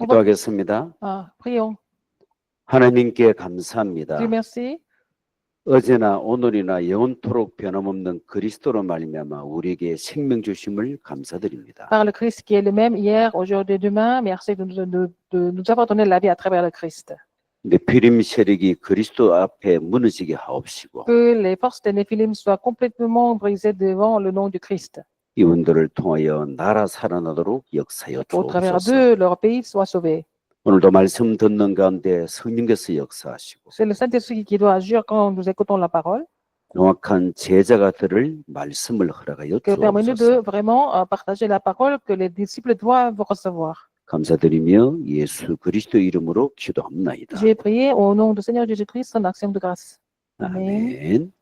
기도하겠습니다. Prions. 하나님께 Dieu 감사합니다. merci. 어제나 오늘이나 영원토록 변함없는 그리스도로 말미암아 우리에게 생명 주심을 감사드립니다. Par le Christ qui est le même hier, aujourd'hui et demain, merci de nous avoir donné la vie à travers le Christ. 네피림 세력이 그리스도 앞에 무너지게 하옵시고 Que les forces des Néphilim soient complètement brisées devant le nom du Christ. 이분들을 통하여 나라 살아나도록 역사여 Au travers 주옵소서. d'eux, leur pays soit sauvé. 오늘도 말씀 듣는 가운데 성령께서 역사하시고 C'est le Saint-Esprit qui doit agir quand nous écoutons la parole. 명확한 제자가 들을 말씀을 허락하여 Que permet-nous de 주옵소서. vraiment partager la parole que les disciples doivent recevoir. 감사드리며 예수 그리스도 이름으로 기도합나이다. J'ai prié au nom du Seigneur Jésus-Christ en action de grâce. Amen. 아멘.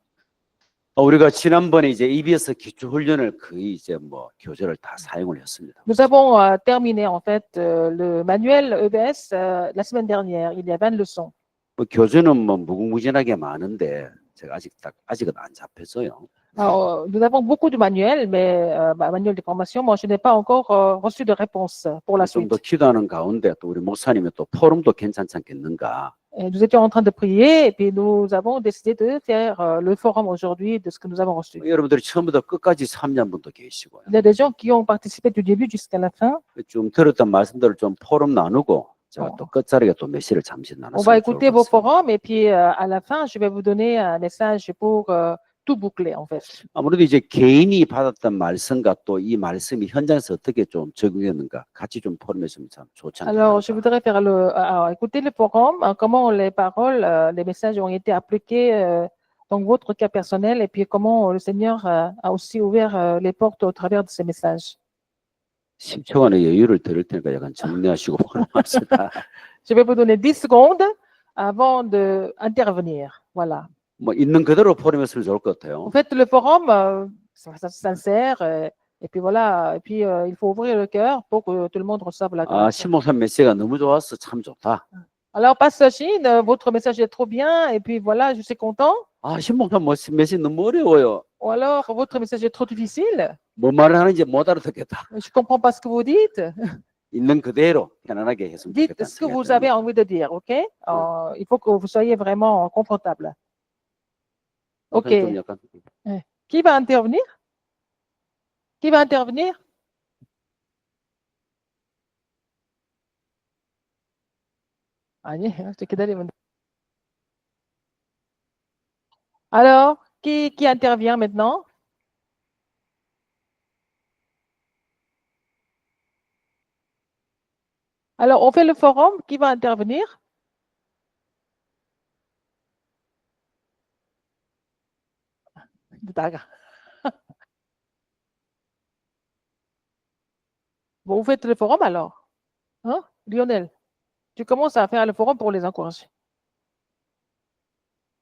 우리가 지난번에 이제 EBS 기초 훈련을 거의 이제 뭐 교재를 다 사용을 했습니다. Nous avons terminé en fait le manuel EBS la semaine dernière. Il y a 20 leçons. 뭐 교재는 뭐 무궁무진하게 많은데 제가 아직은 안 잡혔어요. Alors, nous avons beaucoup de manuels, mais manuel de formation, moi je n'ai pas encore reçu de réponse pour la 좀 더 suite. 기도하는 가운데 또 우리 목사님이 또 포럼도 괜찮지 않겠는가? Et nous étions en train de prier et puis nous avons décidé de faire le forum aujourd'hui de ce que nous avons reçu. 여러분들이 처음부터 끝까지 참여한 분도 계시고요. Il y a des gens qui ont participé du début jusqu'à la fin. 좀 들었던 말씀들을 좀 포럼 나누고 제가 또 끝자리에 또 메시지를 잠시 On va 나눴으면 좋을 écouter 것 vos 같습니다. forums et puis à la fin, je vais vous donner un message pour tout boucler en fait. 아무래도 이제 개인이 받았던 말씀과 또 이 말씀이 현장에서 어떻게 좀 적용했는가 같이 좀 포럼했으면 참 좋지 Alors, je 않겠는가. voudrais faire écouter le forum, comment les paroles, les messages ont été appliqués dans votre cas personnel et puis comment le Seigneur a aussi ouvert les portes au travers de ces messages. 10초간의 여유를 드릴 테니까 약간 정리하시고 포럼합시다. Je vais vous donner 10 secondes avant d'intervenir. Voilà. 뭐 있는 그대로 포럼했으면 좋을 것 같아요. En fait, le forum, ça sincère et puis voilà. Et puis, il faut ouvrir le cœur pour que tout le monde reçoive la 아, grâce. 신목사 메시지가 너무 좋았어. 참 좋다. Alors, Pasteur Chine, votre message est trop bien et puis voilà, je suis content. 아, 신목사 메시지 너무 어려워요. Ou alors, votre message est trop difficile. 뭐 말을 하는지 못 알아듣겠다. Je ne comprends pas ce que vous dites. 있는 그대로 편안하게 했으면 Dites 좋겠다. ce que vous avez envie de dire, OK? Il faut que vous soyez vraiment confortable. OK. 좀 약간 Qui va intervenir? Qui va intervenir? 아니, 기다리면. Alors, qui intervient maintenant? Alors, on fait le forum. Qui va intervenir? Bon, vous faites le forum alors? Hein, Lionel? Tu commences à faire le forum pour les encourager.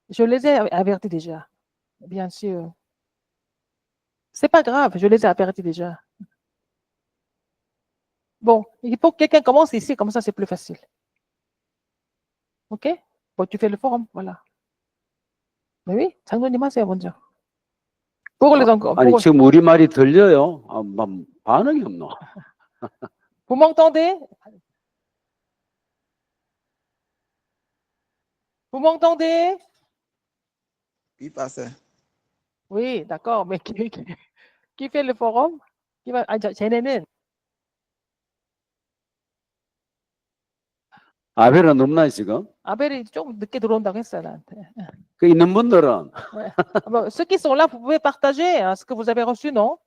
Je les ai avertis déjà, bien sûr. C'est pas grave, je les ai avertis déjà. Bon, il faut que quelqu'un commence ici, comme ça c'est plus facile. OK? Bon, tu fais le forum, voilà. Mais oui, 장로님 하세요 먼저. Pour les 아니 지금 우리 말이 들려요? 아, 반응이 없노? Vous m'entendez? Vous m'entendez? Oui, pasteur. Oui, d'accord, mais qui fait le forum? Qui va, 쟤네는 아벨은 없나 지금? 아벨이 좀 늦게 들어온다고 했어요, 나한테. 그 있는 분들은 Bon, ceux qui sont là, vous pouvez partager ce que vous avez reçu, non?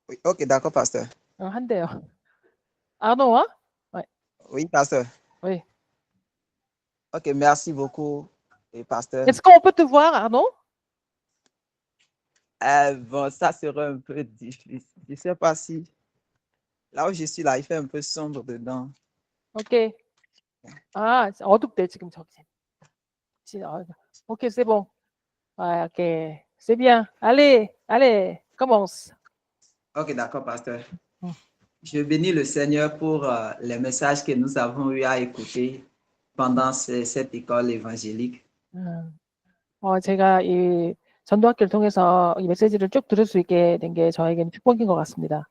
Oui, ok, d'accord, pasteur. 한대요. Arnaud, hein? Ouais. Oui, pasteur. Oui. Ok, merci beaucoup, pasteur. Est-ce qu'on peut te voir, Arnaud? Bon, ça sera un peu difficile. Je ne sais pas si. Là où je suis, là, il fait un peu sombre dedans. OK. 아, 어둡대, 지금 저기. OK, c'est bon. Ouais, OK. C'est bien. Allez, allez, commence. Ok, d'accord, pasteur. Je bénis le Seigneur pour les messages que nous avons eu à écouter pendant cette école évangélique. 제가 이 전도학교를 통해서 이 메시지를 쭉 들을 수 있게 된 게 저에게는 축복인 것 같습니다.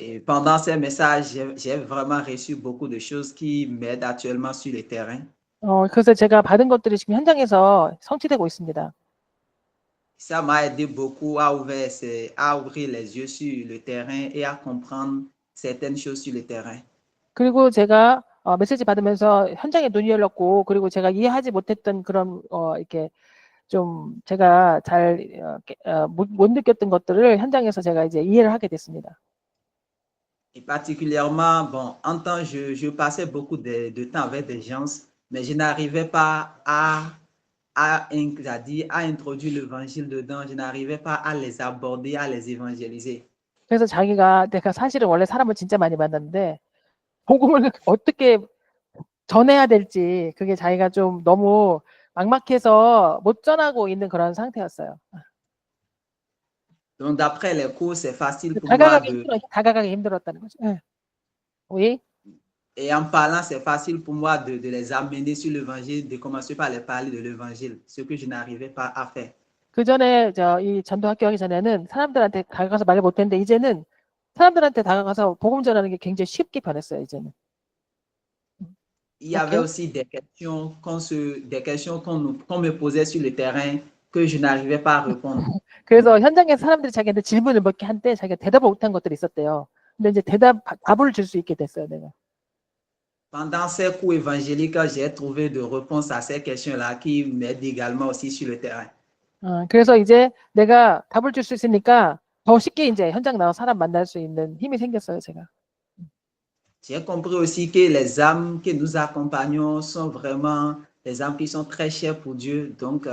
Et pendant ces messages, j'ai vraiment reçu beaucoup de choses qui m'aident actuellement sur le terrain. 그래서 제가 받은 것들이 지금 현장에서 성취되고 있습니다. Ça m'a aidé beaucoup à ouvrir les yeux sur le terrain et à comprendre certaines choses sur le terrain. 그리고 제가 메시지 받으면서 현장에 눈이 열렸고, 그리고 제가 이해하지 못했던 그런 이렇게 좀 제가 잘 못 느꼈던 것들을 현장에서 제가 이제 이해를 하게 됐습니다. Et particulièrement, bon, en temps, je passais beaucoup de temps avec des gens, mais je n'arrivais pas à introduire l'évangile dedans. Je n'arrivais pas à les aborder, à les évangéliser. 그래서 내가 사실은 원래 사람을 진짜 많이 만났는데 복음을 어떻게 전해야 될지 그게 자기가 좀 너무 막막해서 못 전하고 있는 그런 상태였어요. Donc, d'après les cours, c'est facile pour moi 다가가기 힘들었다는 거죠. 네. Oui. Et en parlant, c'est facile pour moi de les amener sur l'évangile, de commencer par les parler de l'évangile, ce que je n'arrivais pas à faire. 그 전에 이 전도 학교 하기 전에는 사람들한테 다가가서 말을 못했는데 이제는 사람들한테 다가가서 복음 전하는 게 굉장히 쉽게 변했어요. 이제는. Il y avait aussi des questions qu'on me posait sur le terrain que je n'arrivais pas à répondre. 그래서 현장에서 사람들이 자기한테 질문을 몇 개 한때 자기가 대답을 못한 것들이 있었대요. 근데 이제 답을 줄 수 있게 됐어요, 내가. Pendant ces cours évangéliques, j'ai trouvé de réponses à ces questions-là qui m'aident également aussi sur le terrain. 그래서 이제 내가 답을 줄 수 있으니까 더 쉽게 이제 현장 나와 사람 만날 수 있는 힘이 생겼어요, 제가. J'ai compris aussi que les âmes que nous accompagnons sont vraiment des âmes qui sont très chères pour Dieu. Donc,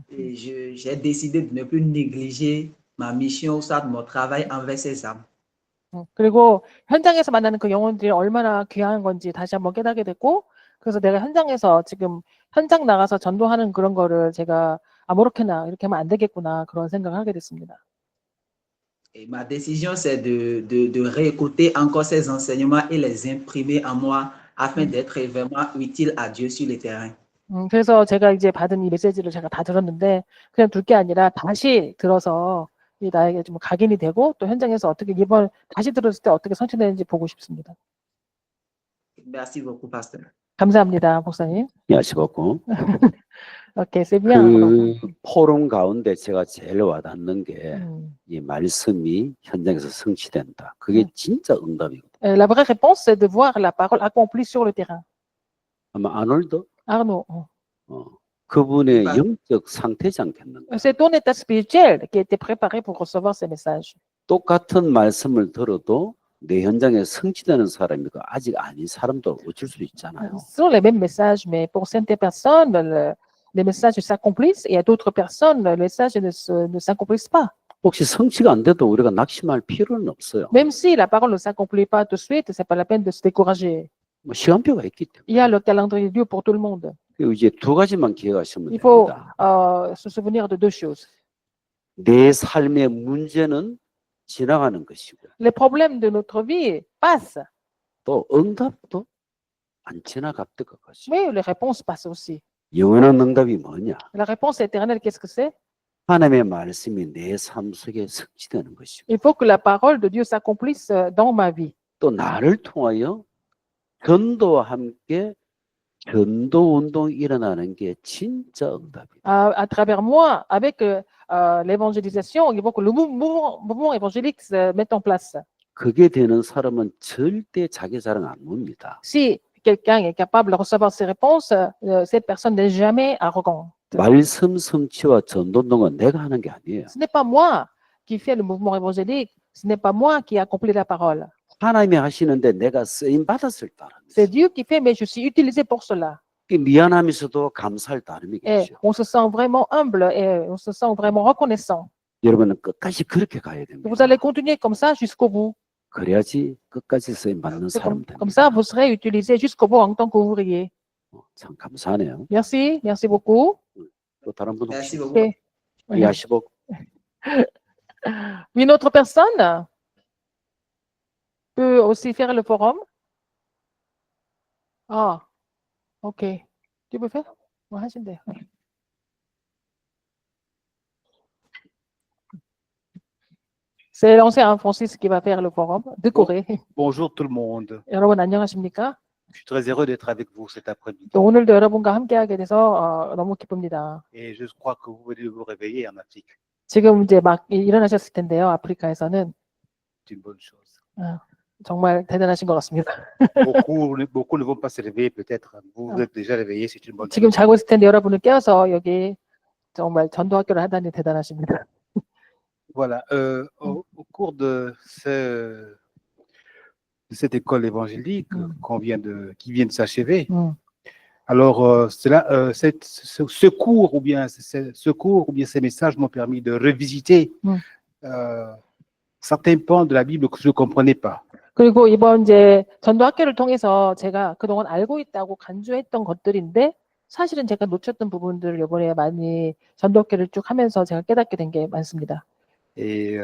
j'ai décidé de ne plus négliger ma mission ou soit mon travail envers ces âmes. 그리고 현장에서 만나는 그 영혼들이 얼마나 귀한 건지 다시 한번 깨닫게 됐고, 그래서 내가 현장에서 지금 현장 나가서 전도하는 그런 거를 제가 아무렇게나 이렇게 하면 안 되겠구나 그런 생각을 하게 됐습니다. Et ma décision, c'est de réécouter encore ces enseignements et les imprimer en moi afin d'être vraiment utile à Dieu sur le terrain. 그래서 제가 이제 받은 이 메시지를 제가 다 들었는데 그냥 둘 게 아니라 다시 들어서 나에게 좀 각인이 되고 또 현장에서 어떻게 이번 다시 들었을 때 어떻게 성취되는지 보고 싶습니다. Merci beaucoup, pasteur. 감사합니다, 목사님. 하시고 오케이, c'est bien. 그 포럼 가운데 제가 제일 와닿는 게 이 말씀이 현장에서 성취된다. 그게 진짜 응답이거든요. La vraie réponse, c'est de voir la parole accomplie sur le terrain. 아마 아놀드 Arnaud, 그분의 영적 상태지 않겠는가. c'est ton état spirituel qui était préparé pour recevoir ces messages. 똑같은 말씀을 들어도 내 현장에 성취되는 사람이고 아직 아닌 사람도 어쩔 수 있잖아요. Ce sont les mêmes messages, mais pour certaines personnes, les messages s'accomplissent et à d'autres personnes, les messages ne s'accomplissent pas. 혹시 성취가 안 돼도 우리가 낙심할 필요는 없어요. Même si la parole ne s'accomplit pas tout de suite, c'est pas la peine de se décourager. 뭐 시간표가 있기 때문에. Il y a le calendrier de Dieu pour tout le monde. 그리고 이제 두 가지만 기억하시면 Il faut 됩니다. se souvenir de deux choses. 내 삶의 문제는 지나가는 것이고 Les problèmes de notre vie passent, 또 응답도 안 지나갔던 것 같아요. mais les réponses passent aussi. 영원한 응답이 뭐냐? La réponse éternelle, qu'est-ce que c'est? 하나님의 말씀이 내 삶 속에 성취되는 것이고 Il faut que la parole de Dieu s'accomplisse dans ma vie. 또 나를 통하여 전도와 함께 전도 운동이 일어나는 게 진짜 응답이다. À travers moi, avec l'évangélisation, il faut que le mouvement évangélique se mette en place. 그게 되는 사람은 절대 자기 자랑 안 봅니다. Si quelqu'un est capable de recevoir ces réponses, cette personne n'est jamais arrogante. 말씀 성취와 전도 운동은 내가 하는 게 아니에요. Ce n'est pas moi qui fais le mouvement évangélique, ce n'est pas moi qui accomplis la parole. 하나님이 하시는데 내가 쓰임 받았을 따름. C'est Dieu qui fait, mais je suis utilisé pour cela. 미안하면서도 감사할 Et 따름이겠죠. on se sent vraiment humble et on se sent vraiment reconnaissant. 여러분은 끝까지 그렇게 가야 됩니다. Vous allez continuer comme ça jusqu'au bout. 그래야지 끝까지 쓰임 받는 사람 됩니다. Comme ça, vous serez utilisé jusqu'au bout en tant qu'ouvrier. 참 감사하네요. Merci, merci beaucoup. 또 다른 분 Merci 혹시 beaucoup. Okay. 이해하시고 Une autre personne peut aussi faire le forum. Ah, ok. Tu peux faire? 뭐 하신대요. C'est l'ancien Francis qui va faire le forum de Corée. Bonjour tout le monde. 여러분 안녕하십니까? Je suis très heureux d'être avec vous cet après-midi. 또 오늘도 여러분과 함께하게 돼서 너무 기쁩니다. Et je crois que vous venez de vous réveiller en Afrique. 지금 이제 막 일어나셨을 텐데요. 아프리카에서는 C'est une bonne chose. 정말 대단하신 것 같습니다. Beaucoup ne vont pas se réveiller peut-être. Vous êtes déjà réveillés, c'est une bonne 지금 chose. 자고 있을 텐데 여러분을 깨워서 여기 정말 전도학교를 하다니 대단하십니다. Voilà. Au cours de cette école évangélique qui vient de s'achever, alors ce cours ou bien ces messages m'ont permis de revisiter certains pans de la Bible que je ne comprenais pas. 그리고 이번 이제 전도학교를 통해서 제가 그동안 알고 있다고 간주했던 것들인데 사실은 제가 놓쳤던 부분들을 이번에 많이 전도학교를 쭉 하면서 제가 깨닫게 된 게 많습니다. Et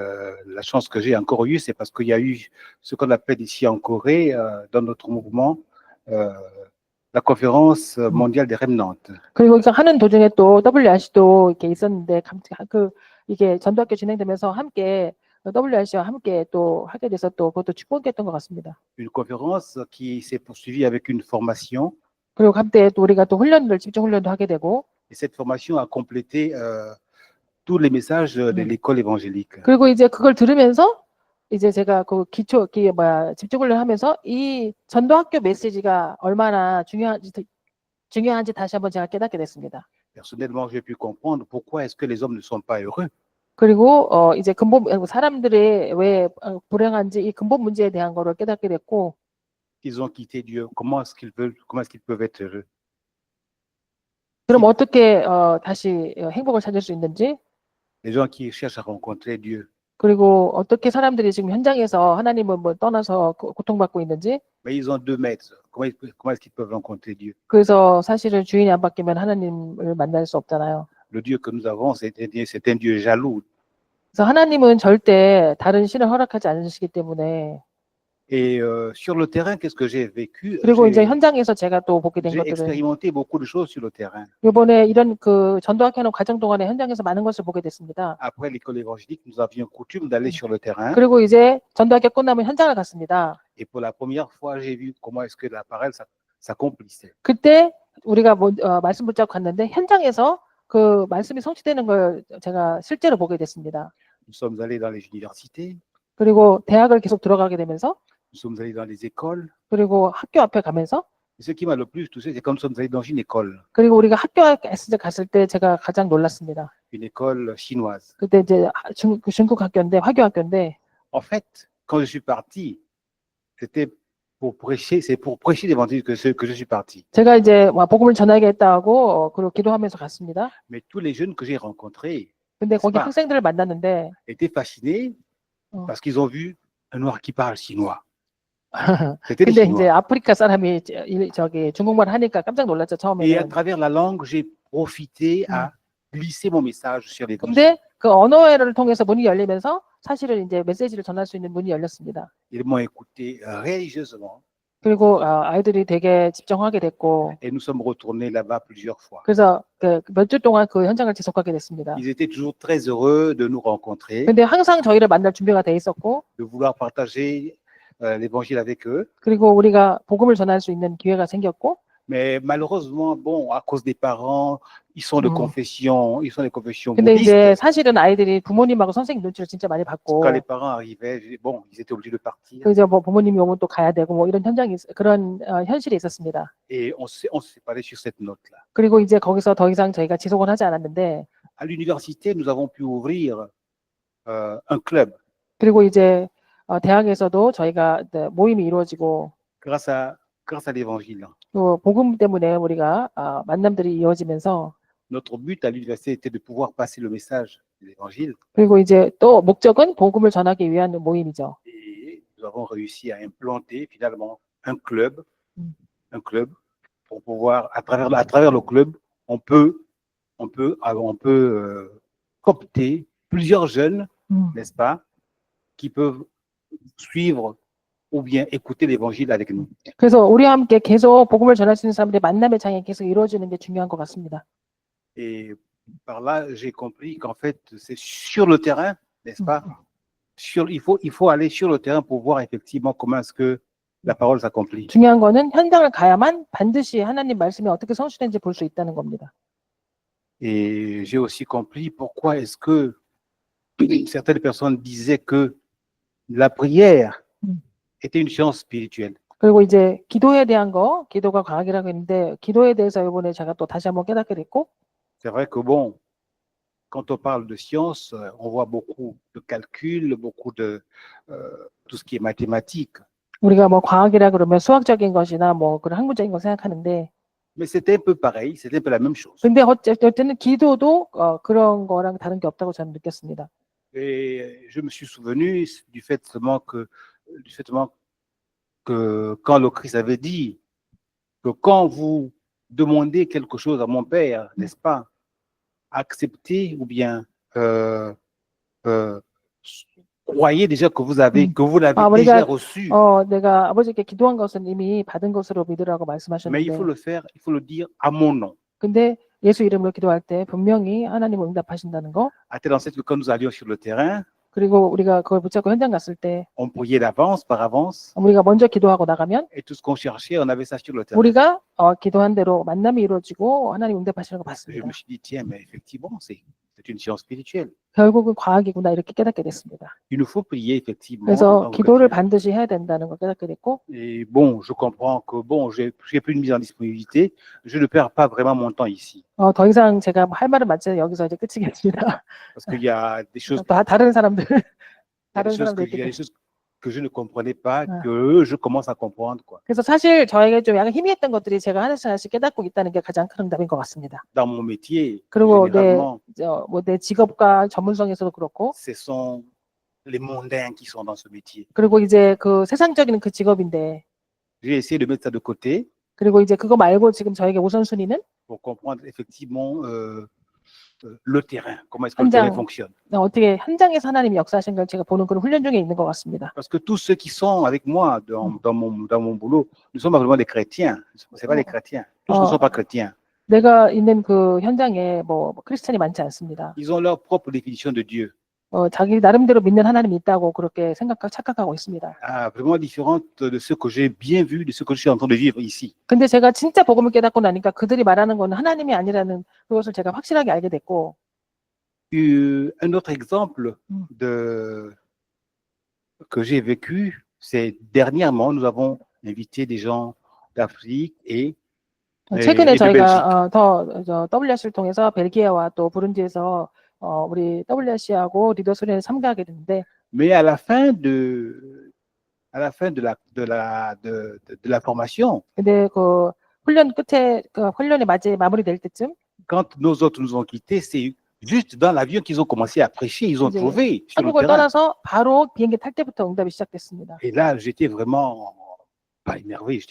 la chance que j'ai encore eue, c'est parce qu'il y a eu ce qu'on appelle ici en Corée, dans notre mouvement, la conférence mondiale des remnants. 그리고 이거 하는 도중에 또 WRC도 이렇게 있었는데 이게 전도학교 진행되면서 함께 WRC와 함께 또 하게 돼서 또 그것도 축복했던 것 같습니다. Une conférence qui s'est poursuivie avec une formation. 그리고 함께 또 우리가 또 집중 훈련도 하게 되고. Et cette formation a complété tous les messages de l'école évangélique. 그리고 이제 그걸 들으면서 이제 제가 그 집중 훈련을 하면서 이 전도학교 메시지가 얼마나 중요한지 다시 한번 제가 깨닫게 됐습니다. Personnellement, j'ai pu comprendre pourquoi est-ce que les hommes ne sont pas heureux. 그리고 이제 사람들이 왜 불행한지 이 근본 문제에 대한 거를 깨닫게 됐고. Ils ont quitté Dieu. Comment est-ce qu'ils peuvent être heureux? 그럼 어떻게 다시 행복을 찾을 수 있는지? Les gens qui cherchent à rencontrer Dieu. 그리고 어떻게 사람들이 지금 현장에서 하나님을 떠나서 고통받고 있는지? Mais ils ont 2 mètres. Comment est-ce qu'ils peuvent rencontrer Dieu? 그래서 사실은 주인이 안 바뀌면 하나님을 만날 수 없잖아요. Le Dieu que nous avons, c'est un Dieu jaloux. 그래서 하나님은 절대 다른 신을 허락하지 않으시기 때문에. Et sur le terrain, qu'est-ce que j'ai vécu? 그리고 이제 현장에서 제가 또 보게 된 J'ai 것들은 expérimenté beaucoup de choses sur le terrain. 이번에 이런 그 전도학교하는 과정 동안에 현장에서 많은 것을 보게 됐습니다. Après l'école évangélique, nous avions coutume d'aller sur le terrain. 그리고 이제 전도학교 끝나면 현장을 갔습니다. Et pour la première fois, j'ai vu comment est-ce que la parole s'accomplissait. 그때 우리가 말씀 붙잡고 갔는데 현장에서 그 말씀이 성취되는 걸 제가 실제로 보게 됐습니다. Nous sommes allés dans les universités. 그리고 대학을 계속 들어가게 되면서 Nous sommes allés dans les écoles. 그리고 학교 앞에 가면서 Et ce qui m'a le plus touché, c'est quand nous sommes allés dans une école. 그리고 우리가 학교에 갔을 때 제가 가장 놀랐습니다. Une école chinoise. 그때 이제 중국 학교인데 화교 학교인데. En fait, quand je suis parti, c'est pour prêcher l'évangile que je suis parti. 제가 이제 복음을 전하겠다 하고 그리고 기도하면서 갔습니다. Mais tous les jeunes que j'ai rencontrés 근데 거기 학생들을 만났는데 étaient fascinés parce qu'ils ont vu un noir qui parle chinois. 근데 이제 아프리카 사람이 저기 중국말 하니까 깜짝 놀랐죠, 처음에는. Et à travers la langue, j'ai profité à glisser mon message sur l'évangile. 근데 그 언어를 통해서 문이 열리면서 사실은 이제 메시지를 전할 수 있는 문이 열렸습니다. Ils m'ont écouté religieusement. 그리고 아이들이 되게 집중하게 됐고. Et nous sommes retournés là-bas plusieurs fois. 그래서 몇 주 동안 그 현장을 지속하게 됐습니다. Ils étaient toujours très heureux de nous rencontrer. 근데 항상 저희를 만날 준비가 돼 있었고. De vouloir partager l'évangile avec eux. 그리고 우리가 복음을 전할 수 있는 기회가 생겼고. Mais malheureusement, bon, à cause des parents, ils sont de confession 근데 bouddhiste. 이제 사실은 아이들이 부모님하고 선생님 눈치를 진짜 많이 받고. Quand les parents arrivaient, bon, ils étaient obligés de partir. 이제 뭐 부모님이 오면 또 가야 되고 뭐 이런 그런 현실이 있었습니다. Et on s'est séparés sur cette note-là. 그리고 이제 거기서 더 이상 저희가 지속을 하지 않았는데. À l'université, nous avons pu ouvrir un club. 그리고 이제 대학에서도 저희가 모임이 이루어지고. Grâce à l'évangile. 또 복음 때문에 우리가 만남들이 이어지면서. Notre but à l'université était de pouvoir passer le message de l'évangile. 그리고 이제 또 목적은 복음을 전하기 위한 모임이죠. Et nous avons réussi à implanter finalement un club pour pouvoir à travers le club, on peut coopter plusieurs jeunes, n'est-ce pas, qui peuvent suivre ou bien écouter l'évangile avec nous. 그래서 우리와 함께 계속 복음을 전할 수 있는 사람들의 만남의 장이 계속 이루어지는 게 중요한 것 같습니다. Et par là, j'ai compris qu'en fait, c'est sur le terrain, n'est-ce pas, il faut aller sur le terrain pour voir effectivement comment est-ce que la parole s'accomplit. 중요한 거는 현장을 가야만 반드시 하나님 말씀이 어떻게 성취되는지 볼 수 있다는 겁니다. Et j'ai aussi compris pourquoi est-ce que certaines personnes disaient que la prière était une science spirituelle. 그리고 이제 기도에 대한 거, 기도가 과학이라고 했는데 기도에 대해서 이번에 제가 또 다시 한번 깨닫게 됐고 C'est vrai que bon, quand on parle de science, on voit beaucoup de calculs, beaucoup de tout ce qui est mathématique. 우리가 뭐 과학이라 그러면 수학적인 것이나 뭐 그런 학문적인 거 생각하는데 Mais c'était un peu pareil, c'était un peu la même chose. 근데 어쨌든 기도도 그런 거랑 다른 게 없다고 저는 느꼈습니다. Et je me suis souvenu du fait seulement que quand le Christ avait dit que quand vous demandez quelque chose à mon Père, n'est-ce pas, acceptez ou bien croyez déjà que vous l'avez déjà reçu. 내가 아버지께 기도한 것은 이미 받은 것으로 믿으라고 Mais il 말씀하셨는데 faut le faire, il faut le dire à mon nom. 근데 예수 이름으로 기도할 때 분명히 하나님은 응답하신다는 거 À tel enseigne que quand nous allions sur le terrain, 그리고 우리가 그걸 붙잡고 현장 갔을 때 on priait d'avance, par avance, 우리가 먼저 기도하고 나가면 et tout ce qu'on cherchait, on avait ça sur le terrain. 우리가 기도한 대로 만남이 이루어지고 하나님 응답하시는 거 Je 봤습니다. me suis dit, tiens, mais effectivement, c'est une science spirituelle. 결국은 과학이구나 이렇게 깨닫게 됐습니다. Il nous faut prier, effectivement. en 그래서 tant que 기도를 chrétien. 반드시 해야 된다는 걸 깨닫게 됐고 Et bon, je comprends que bon, j'ai plus une mise en disponibilité. Je ne perds pas vraiment mon temps ici. 더 이상 제가 할 말은 맞지 여기서 이제 끝이겠습니다. Parce qu'il y a des choses, 다른 사람들 il y a 다른 des choses 사람들 il y a des choses que je ne comprenais pas, Ah. que je commence à comprendre, quoi. 그래서 사실 저에게 좀 약간 희미했던 것들이 제가 하나씩 깨닫고 있다는 게 가장 큰 응답인 것 같습니다. Dans mon métier, 그리고 généralement, 내 직업과 전문성에서도 그렇고 ce sont les mondains qui sont dans ce métier. 그리고 이제 그 세상적인 그 직업인데 J'ai essayé de mettre ça de côté 그리고 이제 그거 말고 지금 저에게 우선순위는 pour comprendre effectivement le terrain, comment est-ce que le terrain fonctionne. 어떻게 현장에서 하나님이 역사하신 걸 제가 보는 그런 훈련 중에 있는 것 같습니다. Parce que tous ceux qui sont avec moi dans mon boulot ne sont pas vraiment des chrétiens. C'est pas des chrétiens. Tous ne sont pas chrétiens. 내가 있는 그 현장에 뭐 크리스찬이 많지 않습니다. Ils ont leur propre définition de Dieu. 자기 나름대로 믿는 하나님이 있다고 그렇게 착각하고 있습니다. Vraiment différente de ce que j'ai bien vu, de ce que je suis en train de vivre ici. 근데 제가 진짜 복음을 깨닫고 나니까 그들이 말하는 거는 하나님이 아니라는 그것을 제가 확실하게 알게 됐고. Un autre exemple que j'ai vécu, c'est dernièrement, nous avons invité des gens d'Afrique et 최근에 de 저희가 WRC를 통해서 벨기에와 또 부룬디에서 우리 WRC하고 리더스를 참가하게 됐는데, mais à la fin de la formation, 근데 그 훈련 끝에 그 훈련이 마무리될 때쯤, quand nos autres nous ont quittés, c'est juste dans l'avion qu'ils ont commencé à prêcher, ils ont 이제 trouvé sur le 한국을 terrain. 떠나서 바로 비행기 탈 때부터 응답이 시작됐습니다. Et là, j'étais vraiment pas émerveillé,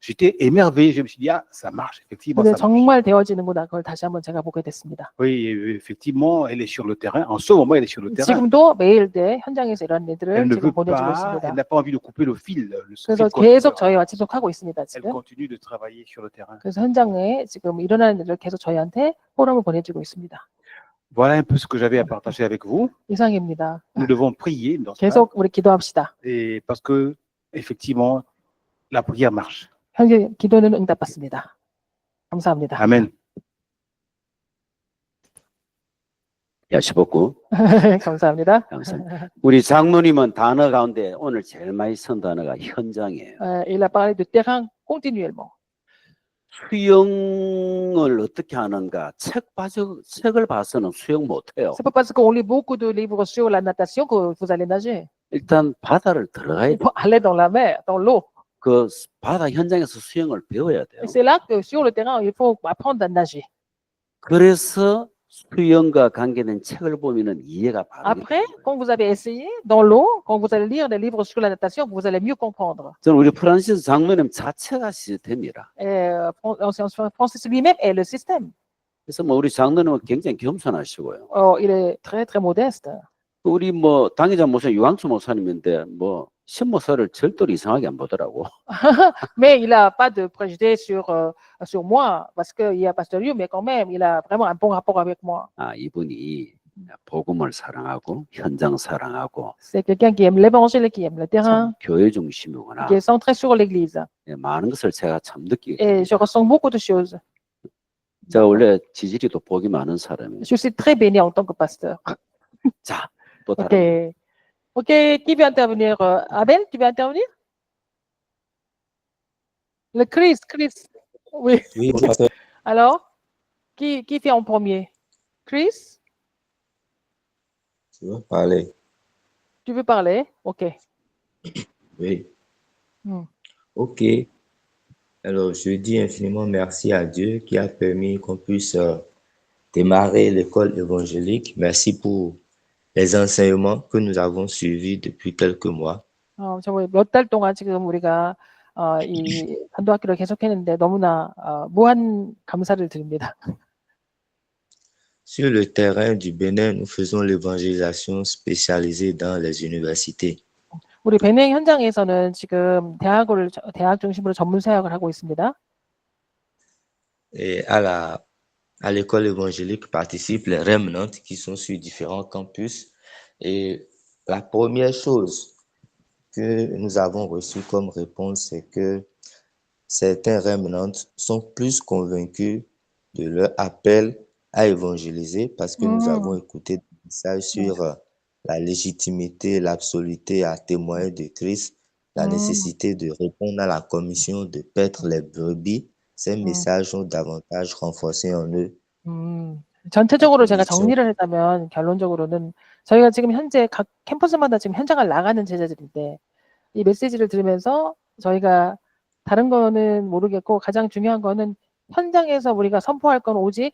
j'étais émerveillé. Je me suis dit, ah, ça marche, effectivement. 근데 Ça marche. 정말 되어지는구나 그걸 다시 한번 제가 보게 됐습니다. Oui, effectivement, elle est sur le terrain. En ce moment, elle est sur le terrain. 지금도 매일 현장에서 이런 일들을 Elle ne 지금 veut 보내주고 pas, 있습니다. elle n'a pas envie de couper le fil. 그래서 fil 계속 conducteur. 저희와 지속하고 있습니다. Elle 지금. continue de travailler sur le terrain. 그래서 현장에 지금 일어나는 일을 계속 저희한테 포럼을 보내주고 있습니다. Voilà un peu ce que j'avais à partager avec vous. 이상입니다. Nous devons prier dans ce 계속 우리 기도합시다. et parce que effectivement, la prière marche. 현재 기도는 응답받습니다. 감사합니다. Amen. 야시복구. 감사합니다. 감사합니다. 우리 장로님은 단어 가운데 오늘 제일 많이 쓴 단어가 현장이에요. Il a parlé de terrain continuellement. 수영을 어떻게 하는가? 책을 봐서는 수영 못해요. C'est pas parce qu'on lit beaucoup de livres sur la natation que vous allez nager. 일단 바다를 들어가야 Il 돼. faut aller dans la mer, dans l'eau. 그 바다 현장에서 수영을 배워야 돼요. Et c'est là que sur le terrain, il faut apprendre à nager. 그래서 수영과 관계된 책을 보면은 이해가 바르게 Après, 돼요. quand vous avez essayé dans l'eau, quand vous allez lire des livres sur la natation, vous allez mieux comprendre. 저는 우리 프란시스 장로님 자체가 시스템이라. Et Francis lui-même est le système. 그래서 뭐 우리 장로님은 굉장히 겸손하시고요. Il est très, très modeste. 우리 뭐 당회자 목사 유광수 목사님인데 뭐 신모사를 절대로 이상하게 안 보더라고. Mais il n'a pas de préjugés sur moi, parce qu'il y a Pasteur Liu, mais quand même, il a vraiment un bon rapport avec moi. 아, 이분이 복음을 사랑하고 현장 사랑하고 C'est quelqu'un qui aime l'évangile et qui aime le terrain, 교회 중심이구나. qui est centré sur l'église. 예, 많은 것을 제가 참 느끼게 Et je 됩니다. ressens beaucoup de choses. 제가 원래 지지리도 복이 많은 사람이에요. Je suis très béni en tant que pasteur. 자, 또 Ok. 다른 Ok, qui veut intervenir? Abel, tu veux intervenir? Le Chris. Oui. Oui, bonjour, pasteur. Alors, qui fait en premier? Chris, Tu veux parler? tu veux parler? Ok. Oui. Hmm. Ok. Alors, je dis infiniment merci à Dieu qui a permis qu'on puisse démarrer l'école évangélique. Merci pour les enseignements que nous avons suivis depuis quelques mois. 저거 몇 달 동안 지금 우리가 이 전도학교를 계속했는데 너무나 무한 감사를 드립니다. Sur le terrain du Bénin, nous faisons l'évangélisation spécialisée dans les universités. 우리 베냉 현장에서는 지금 대학 중심으로 전문 사역을 하고 있습니다. Et à l'école évangélique participent les remnants qui sont sur différents campus. Et la première chose que nous avons reçue comme réponse, c'est que certains remnants sont plus convaincus de leur appel à évangéliser parce que nous avons écouté des messages sur la légitimité, l'absoluté à témoigner de Christ, la nécessité de répondre à la commission de paître les brebis. Ces messages ont davantage renforcé en eux. 전체적으로 제가 정리를 했다면 결론적으로는 저희가 지금 현재 각 캠퍼스마다 지금 현장을 나가는 제자들인데 이 메시지를 들으면서 저희가 다른 거는 모르겠고 가장 중요한 거는 현장에서 우리가 선포할 건 오직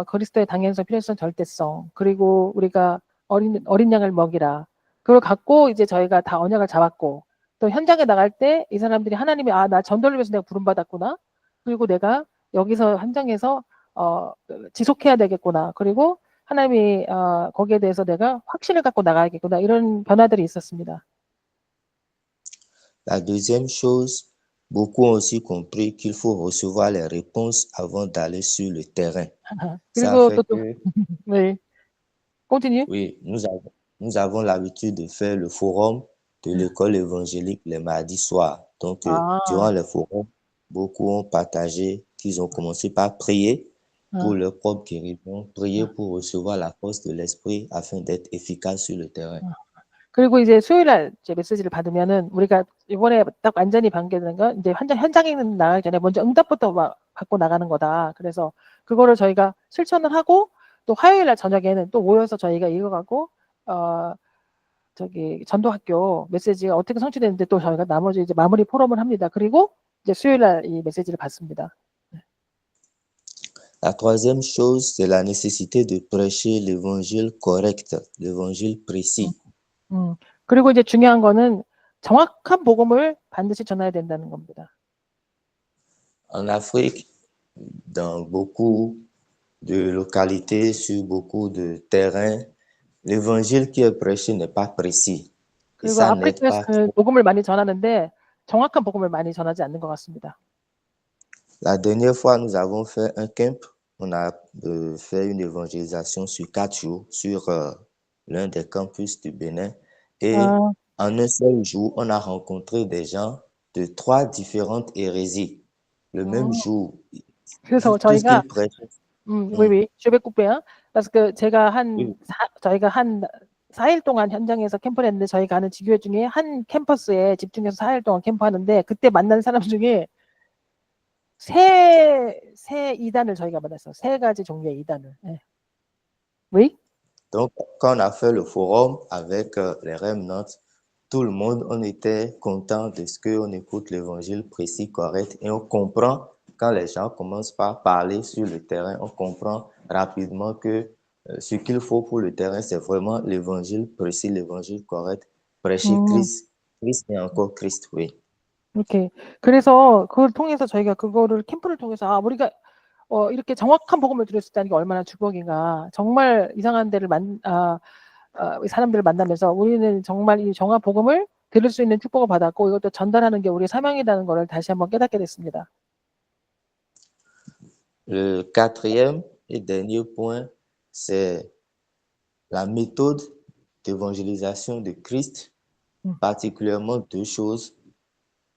그리스도의 당연성, 필요성, 절대성 그리고 우리가 어린 양을 먹이라 그걸 갖고 이제 저희가 다 언약을 잡았고 또 현장에 나갈 때 이 사람들이 하나님이 나 전도를 위해서 내가 부름받았구나 그리고 내가 여기서 현장에서 지속해야 되겠구나 그리고 하나님이 거기에 대해서 내가 확신을 갖고 나가야겠구나 이런 변화들이 있었습니다. La deuxième chose, beaucoup ont aussi compris qu'il faut recevoir les réponses avant d'aller sur le terrain. Ça 그리고 fait 또 que, 네, continue. oui, nous avons l'habitude de faire le forum de l'école évangélique les mardis soirs. Donc, durant le forum, beaucoup ont partagé qu'ils ont commencé par prier pour leur propre guérison, prier pour recevoir la force de l'esprit afin d'être efficace sur le terrain. 그리고 이제 수요일날 이제 메시지를 받으면은 우리가 이번에 딱 완전히 반겨되는 건 이제 현장에 나가기 전에 먼저 응답부터 받고 나가는 거다. 그래서 그거를 저희가 실천을 하고 또 화요일날 저녁에는 또 모여서 저희가 이거가고 전도학교 메시지가 어떻게 성취되는데 또 저희가 나머지 이제 마무리 포럼을 합니다. 그리고 이제 수요일날 이 메시지를 받습니다. La troisième chose, c'est la nécessité de prêcher l'évangile correct, l'évangile précis. 그리고 이제 중요한 거는 정확한 복음을 반드시 전해야 된다는 겁니다. En Afrique, dans beaucoup de localités, sur beaucoup de terrains, l'évangile qui est prêché n'est pas précis. Et 그리고 ça n'aide pas. 아프리카에서는 복음을 많이 전하는데 정확한 복음을 많이 전하지 않는 것 같습니다. La dernière fois, nous avons fait un camp. On a fait une évangélisation sur 4 jours sur l'un des campus du Bénin. Et en un seul jour, on a rencontré des gens de 3 différentes hérésies. Le même jour. 그래서 저희가 oui, je vais couper. parce que 저희가 한 4일 동안 현장에서 캠프를 했는데 저희가 하는 지교회 중에 한 캠퍼스에 집중해서 4일 동안 캠프하는데 그때 만난 사람 중에 세 이단을 저희가 만났어요. 3가지 종류의 이단을. 네. Oui? Donc, quand on a fait le forum avec les remnants, tout le monde, on était content de ce qu'on écoute l'évangile précis, correct, et on comprend quand les gens commencent par parler sur le terrain, on comprend rapidement que ce qu'il faut pour le terrain, c'est vraiment l'évangile précis, l'évangile correct, prêcher Christ et encore Christ, oui. 이렇게 그래서 그걸 통해서 저희가 그거를 캠프를 통해서 우리가 이렇게 정확한 복음을 들을 수 있다는 게 얼마나 축복인가. 정말 이상한 데를 사람들을 만나면서 우리는 정말 이 정확한 복음을 들을 수 있는 축복을 받았고 이것도 전달하는 게 우리의 사명이라는 것을 다시 한번 깨닫게 됐습니다. Le quatrième et dernier point, c'est la méthode d'évangélisation de Christ, particulièrement deux choses,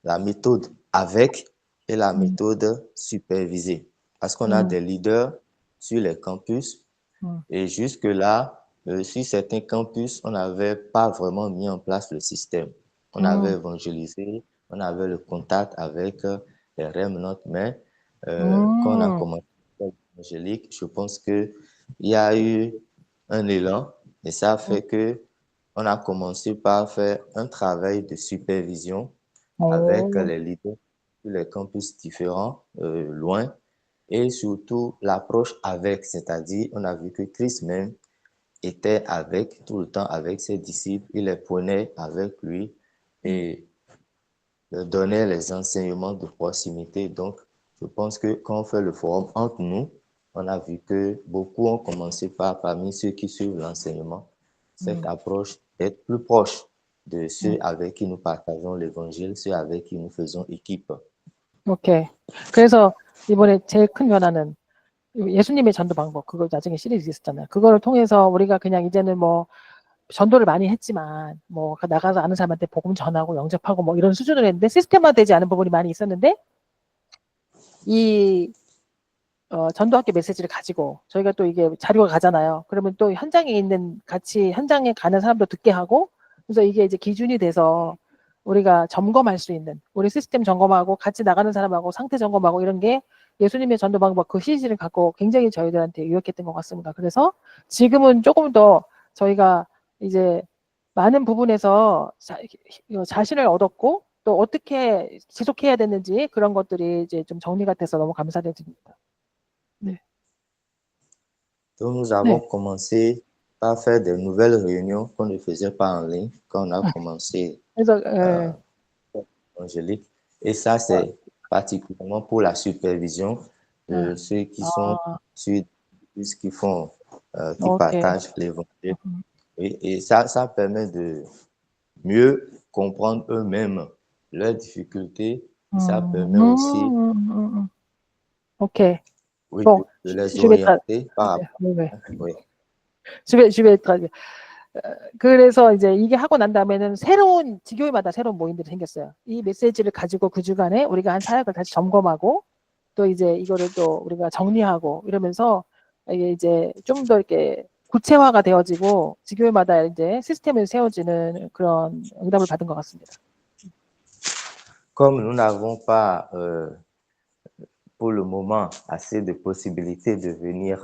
la méthode avec et la méthode supervisée. Parce qu'on a des leaders sur les campus et jusque-là, sur certains campus, on n'avait pas vraiment mis en place le système. On avait évangélisé, on avait le contact avec les remnants, mais quand on a commencé l'évangélique, je pense qu'il y a eu un élan et ça a fait que on a commencé par faire un travail de supervision avec les leaders sur les campus différents, loin, et surtout l'approche avec, c'est-à-dire on a vu que Christ même était avec, tout le temps avec ses disciples, il les prenait avec lui et leur donnait les enseignements de proximité. Donc, je pense que quand on fait le forum entre nous, on a vu que beaucoup ont commencé parmi ceux qui suivent l'enseignement, cette approche d'être plus proche de ceux avec qui nous partageons l'évangile, ceux avec qui nous faisons équipe. 오케이. 그래서 이번에 제일 큰 변화는 예수님의 전도 방법, 그거 나중에 시리즈 있었잖아요. 그거를 통해서 우리가 그냥 이제는 뭐 전도를 많이 했지만 뭐 나가서 아는 사람한테 복음 전하고 영접하고 뭐 이런 수준으로 했는데 시스템화되지 않은 부분이 많이 있었는데 이 전도학교 메시지를 가지고 저희가 또 이게 자료가 가잖아요. 그러면 또 현장에 있는 같이 현장에 가는 사람도 듣게 하고 그래서 이게 이제 기준이 돼서 우리가 점검할 수 있는 우리 시스템 점검하고 같이 나가는 사람하고 상태 점검하고 이런 게 예수님의 전도 방법 그 시리즈를 갖고 굉장히 저희들한테 유익했던 것 같습니다. 그래서 지금은 조금 더 저희가 이제 많은 부분에서 자신을 얻었고 또 어떻게 지속해야 되는지 그런 것들이 이제 좀 정리가 돼서 너무 감사드립니다. 네. Donc, nous avons commencé par faire des nouvelles réunions qu'on ne faisait pas en ligne quand on a commencé 그래서 évangélique. Et ça, c'est particulièrement pour la supervision de ceux qui sont sur qui font, qui partagent l'évangile. Et ça permet de mieux comprendre eux-mêmes leurs difficultés. Et ça permet aussi 오케이. oui, Bon, de les je vais orienter par rapport. Oui. Je vais 그래서 이제 이게 하고 난 다음에는 새로운 지교회마다 새로운 모임들이 생겼어요. 이 메시지를 가지고 그 주간에 우리가 한 사역을 다시 점검하고 또 이제 이거를 또 우리가 정리하고 이러면서 이게 이제 좀 더 이렇게 구체화가 되어지고 지교회마다 이제 시스템을 세워지는 그런 응답을 받은 것 같습니다. Comme nous n'avons pas pour le moment assez de possibilités de venir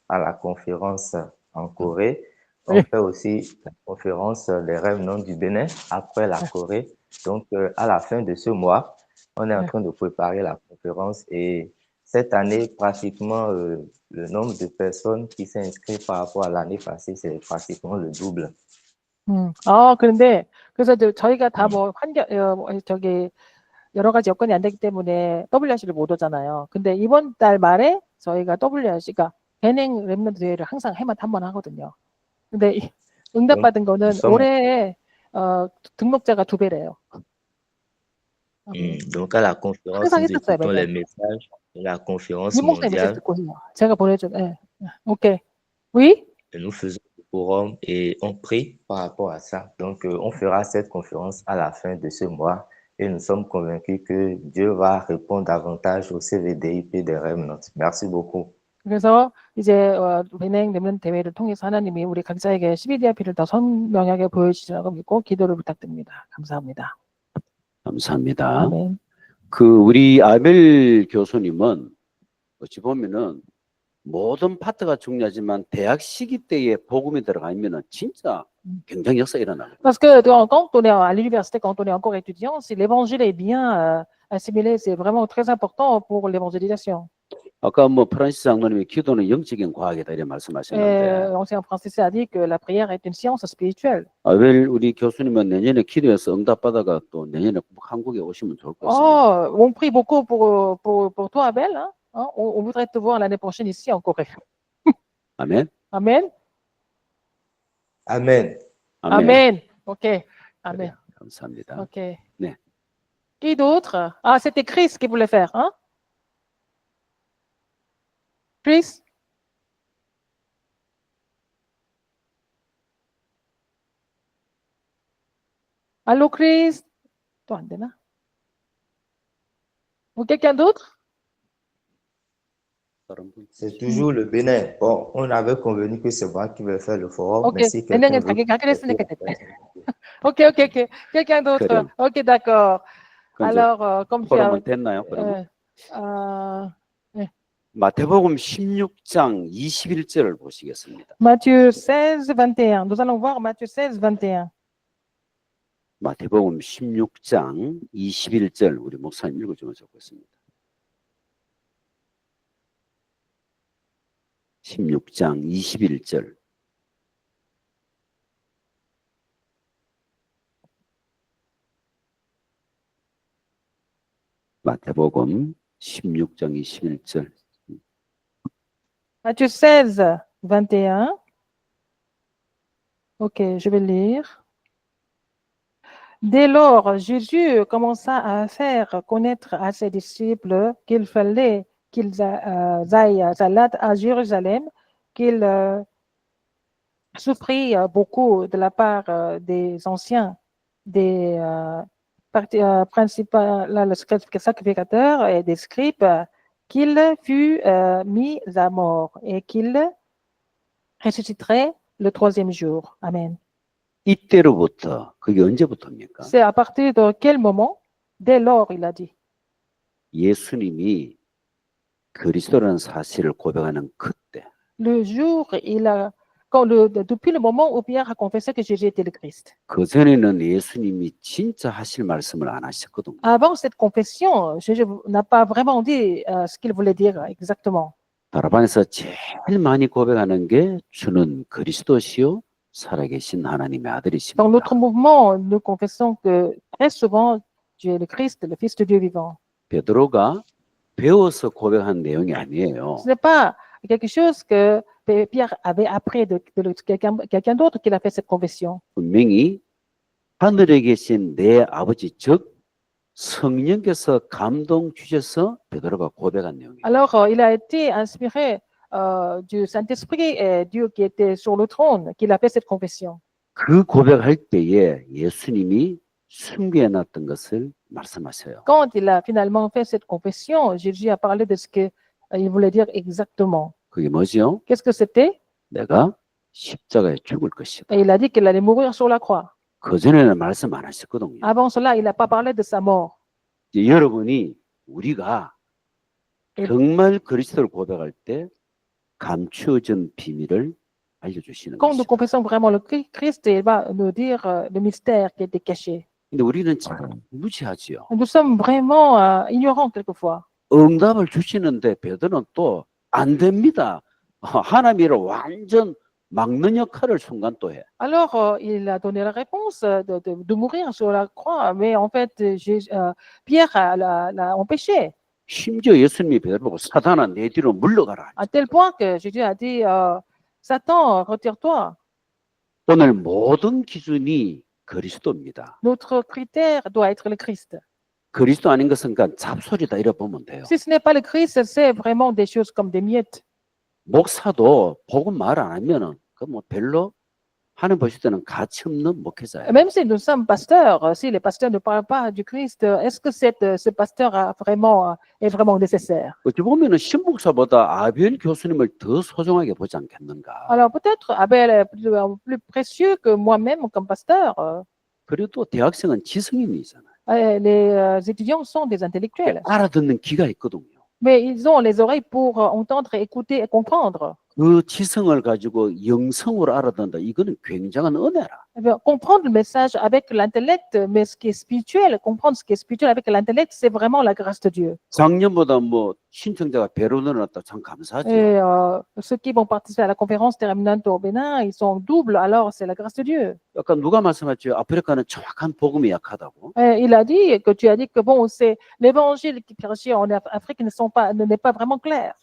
à la conférence en Corée, on fait aussi la conférence des remnants du Bénin après la Corée. Donc, à la fin de ce mois, on est en train de préparer la conférence et cette année, pratiquement, le nombre de personnes qui s'inscrivent par rapport à l'année passée, c'est pratiquement le double. 그런데 그래서 저희가 다 뭐 저기 여러 가지 여건이 안 되기 때문에 WRC를 못 오잖아요. 근데 이번 달 말에 저희가 WRC가 배냉 랩런트 대회를 항상 해마다 한 번 하거든요. 근데 응답받은 거는 올해 등록자가 2배래요. Donc à la conférence, nous écoutons les messages de la conférence mondiale. 제가 보내준. 오케이. Oui? Et nous faisons le forum et on prie par rapport à ça. Donc on fera cette conférence à la fin de ce mois et nous sommes convaincus que Dieu va répondre davantage au CVDIP des remnants. Merci beaucoup. 그래서 이제 배냉 랩런트 대회를 통해서 하나님이 우리 각자에게 CVDIP를 더 선명하게 보여주시라고 믿고 기도를 부탁드립니다. 감사합니다. 감사합니다. 아멘. 우리 아벨 교수님은 어찌 보면은 모든 파트가 중요하지만 대학 시기 때에 복음이 들어가면은 진짜 굉장히 역사 일어나요. Parce que quand on est à l'université, quand on est encore étudiant, si l'évangile est bien assimilé, c'est vraiment très important pour l'évangélisation. 아까 프란시스 장로님이 기도는 영적인 과학이다 이렇게 말씀하셨는데. L'ancien Francis a dit que la prière est une science spirituelle. 아벨 우리 교수님은 내년에 기도해서 응답받아가 또 내년에 한국에 오시면 좋을 것 같습니다. On prie beaucoup pour toi, Abel. Hein? On voudrait te voir l'année prochaine ici en Corée. 아멘. Amen. Amen. Amen. OK. Amen. 그래, 감사합니다. OK. 네. Qui d'autre? Ah, c'était Chris qui voulait faire, hein? Chris? Allô, Chris? Toi, Andena? Ou quelqu'un d'autre? 다른 분? C'est toujours le Bénin. Bon, on avait convenu que c'est moi qui vais faire le forum, Ok. mais si quelqu'un Neneng, veut kakek compléter sini la kakek. tâche, Ok, ok, ok. Quelqu'un d'autre? 그럼 Ok, d'accord. 그럼 이제 Alors, comme tu as... 포럼은 됐나요? 그러면 euh, 마태복음 16장 21절을 보시겠습니다. Matthieu 16, 21. Nous allons voir Matthieu 16, 21. 마태복음 16장 21절 우리 목사님 읽어주면 좋겠습니다. 16장 21절. 마태복음 16장 21절. Matthieu 16, 21. Ok, je vais lire. Dès lors, Jésus commença à faire connaître à ses disciples qu'il fallait qu'ils aillent à Jérusalem, qu'il souffrit beaucoup de la part des anciens, des principaux le sacrificateurs et des scribes, qu'il fut mis à mort et qu'il ressusciterait le troisième jour. Amen. 이때로부터 그게 언제부터입니까? C'est à partir de quel moment? Dès lors, il a dit. 예수님이 그리스도라는 사실을 고백하는 그때 Le jour, depuis le moment où Pierre a confessé que Jésus était le Christ. 그전에는 예수님이 진짜 하실 말씀을 안 하셨거든요. Avant cette confession, Jésus n'a pas vraiment dit ce qu'il voulait dire exactement. 다락방에서 제일 많이 고백하는 게 주는 그리스도시요 살아계신 하나님의 Dans 아들이십니다. notre mouvement, nous confessons que très souvent, tu es le Christ, le Fils de Dieu vivant. 베드로가 배워서 고백한 내용이 아니에요. Ce n'est pas quelque chose que Pierre avait appris de quelqu'un d'autre qui a fait cette confession. 분명히 하늘에 계신 내 아버지 즉 성령께서 감동 주셔서 베드로가 고백한 내용이에요. Alors, il a été inspiré du Saint-Esprit et Dieu qui était sur le trône, qu'il a fait cette confession. 그 고백할 때에 예수님이 숨겨놨던 것을 말씀하셔요. Quand il a finalement fait cette confession, Jésus a parlé de ce qu'il voulait dire exactement. 그게 뭐죠? Qu'est-ce que c'était? 내가 십자가에 죽을 것이다. Et il a dit qu'il allait mourir sur la croix. 그전에는 말씀 안 하셨거든요. Avant cela, il n'a pas parlé de sa mort. 이제 여러분이 우리가 정말 그리스도를 고백할 때 감추어진 비밀을 알려주시는 Quand nous 것이다. confessons vraiment le Christ, il va nous dire le mystère qui était caché. 근데 우리는 참 무지하지요. Nous sommes vraiment ignorants quelquefois. 응답을 주시는데 베드로는 또 안 됩니다. 하나님을 완전 막는 역할을 순간 또 해. Alors, il a donné la réponse de mourir sur la croix, mais en fait, Pierre l'a empêché, 심지어 예수님이 베드로 보고 사단아 내 뒤로 물러가라. à tel point que Jésus a dit, Satan, retire-toi. 오늘 모든 기준이 그리스도입니다. Notre critère doit être le Christ. 그리스도 아닌 것은 그러니까 잡소리다 이래 보면 돼요. Si ce n'est pas le Christ, c'est vraiment des choses comme des miettes. 목사도 복음 말 안 하면은 그 뭐 별로 하는 보실 때는 가치 없는 목회자예요. Même si nous sommes pasteurs, si les pasteurs ne parlent pas du Christ, est-ce que ce pasteur est vraiment nécessaire? 어찌 보면은 신목사보다 아벨 교수님을 더 소중하게 보지 않겠는가. Alors peut-être Abel est plus précieux que moi-même comme pasteur. 그래도 대학생은 지성인이잖아요. Les étudiants sont des intellectuels, 알아듣는 귀가 있거든요. mais ils ont les oreilles pour entendre, écouter et comprendre. 그 지성을 가지고 영성으로 알아듣는다. 이거는 굉장한 은혜라. Eh bien, comprendre le message avec l'intellect, mais ce qui est spirituel, comprendre ce qui est spirituel avec l'intellect, c'est vraiment la grâce de Dieu. 작년보다 뭐 신청자가 배로 늘어났다. 참 감사하죠. Et ceux qui vont participer à la conférence terminante au Bénin, ils sont doubles, alors c'est la grâce de Dieu. 아까 누가 말씀하셨죠? 아프리카는 정확한 복음이 약하다고. Et il a dit que tu as dit que bon, c'est l'évangile qui prêché en Afrique n'est pas vraiment clair.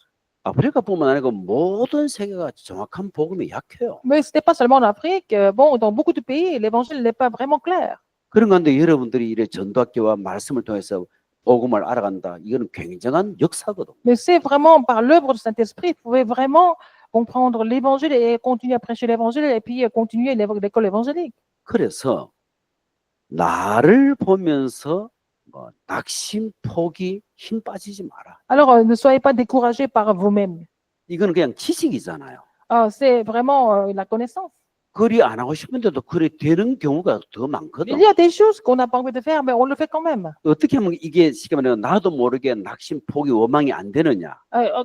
아프리카뿐만 아니고 모든 세계가 정확한 복음이 약해요. Mais ce n'est pas seulement en Afrique. Bon, dans beaucoup de pays, l'évangile n'est pas vraiment clair. 그런 가운데 여러분들이 이래 전도학교와 말씀을 통해서 복음을 알아간다. 이거는 굉장한 역사거든. Mais c'est vraiment par l'œuvre du Saint-Esprit, vous pouvez vraiment comprendre l'évangile et continuer à prêcher l'évangile et puis continuer l'école évangélique. 그래서 나를 보면서 뭐 낙심, 포기, 힘 빠지지 마라. Alors, ne soyez pas découragés par vous-même. 이거는 그냥 지식이잖아요. C'est vraiment la connaissance. 그리 안 하고 싶은데도 그리 되는 경우가 더 Il 많거든. y a des choses qu'on n'a pas envie de faire, mais on le fait quand même. 어떻게 하면 이게 쉽게 말하면 나도 모르게 낙심, 포기, 원망이 안 되느냐?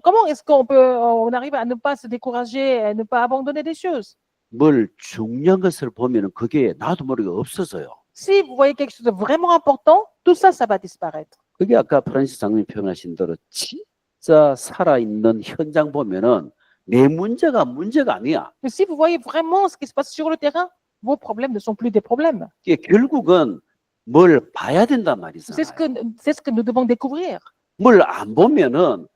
Comment est-ce on arrive à ne pas se décourager, à ne pas abandonner des choses? 뭘 중요한 것을 보면은 그게 나도 모르게 없어져요. Si vous voyez quelque chose de vraiment important, tout ça, ça va disparaître. 그게 아까 프란시스 장로님 표현하신 대로 진짜 살아있는 현장 보면은 내 문제가 아니야. Mais si vous voyez vraiment ce qui se passe sur le terrain, vos problèmes ne sont plus des problèmes. 이게 결국은 뭘 봐야 된단 C'est ce 말이잖아요. que nous devons découvrir. 뭘 안 보면은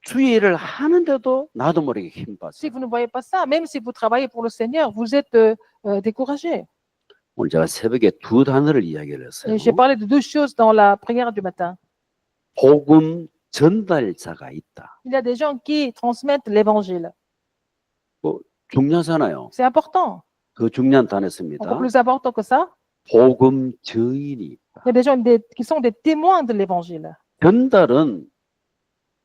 주의를 하는데도 나도 모르게 힘 빠져. Si vous ne voyez pas ça, même si vous travaillez pour le Seigneur, vous êtes découragé. 오늘 제가 새벽에 두 단어를 이야기를 했어요. J'ai parlé de deux choses dans la prière du matin. 복음 전달자가 있다. Il y a des gens qui transmettent l'évangile. 중요하잖아요. C'est important. 그 중요한 Encore 단어였습니다. plus important que ça, 복음 저인이 있다. il y a des gens qui sont des témoins de l'évangile. 전달은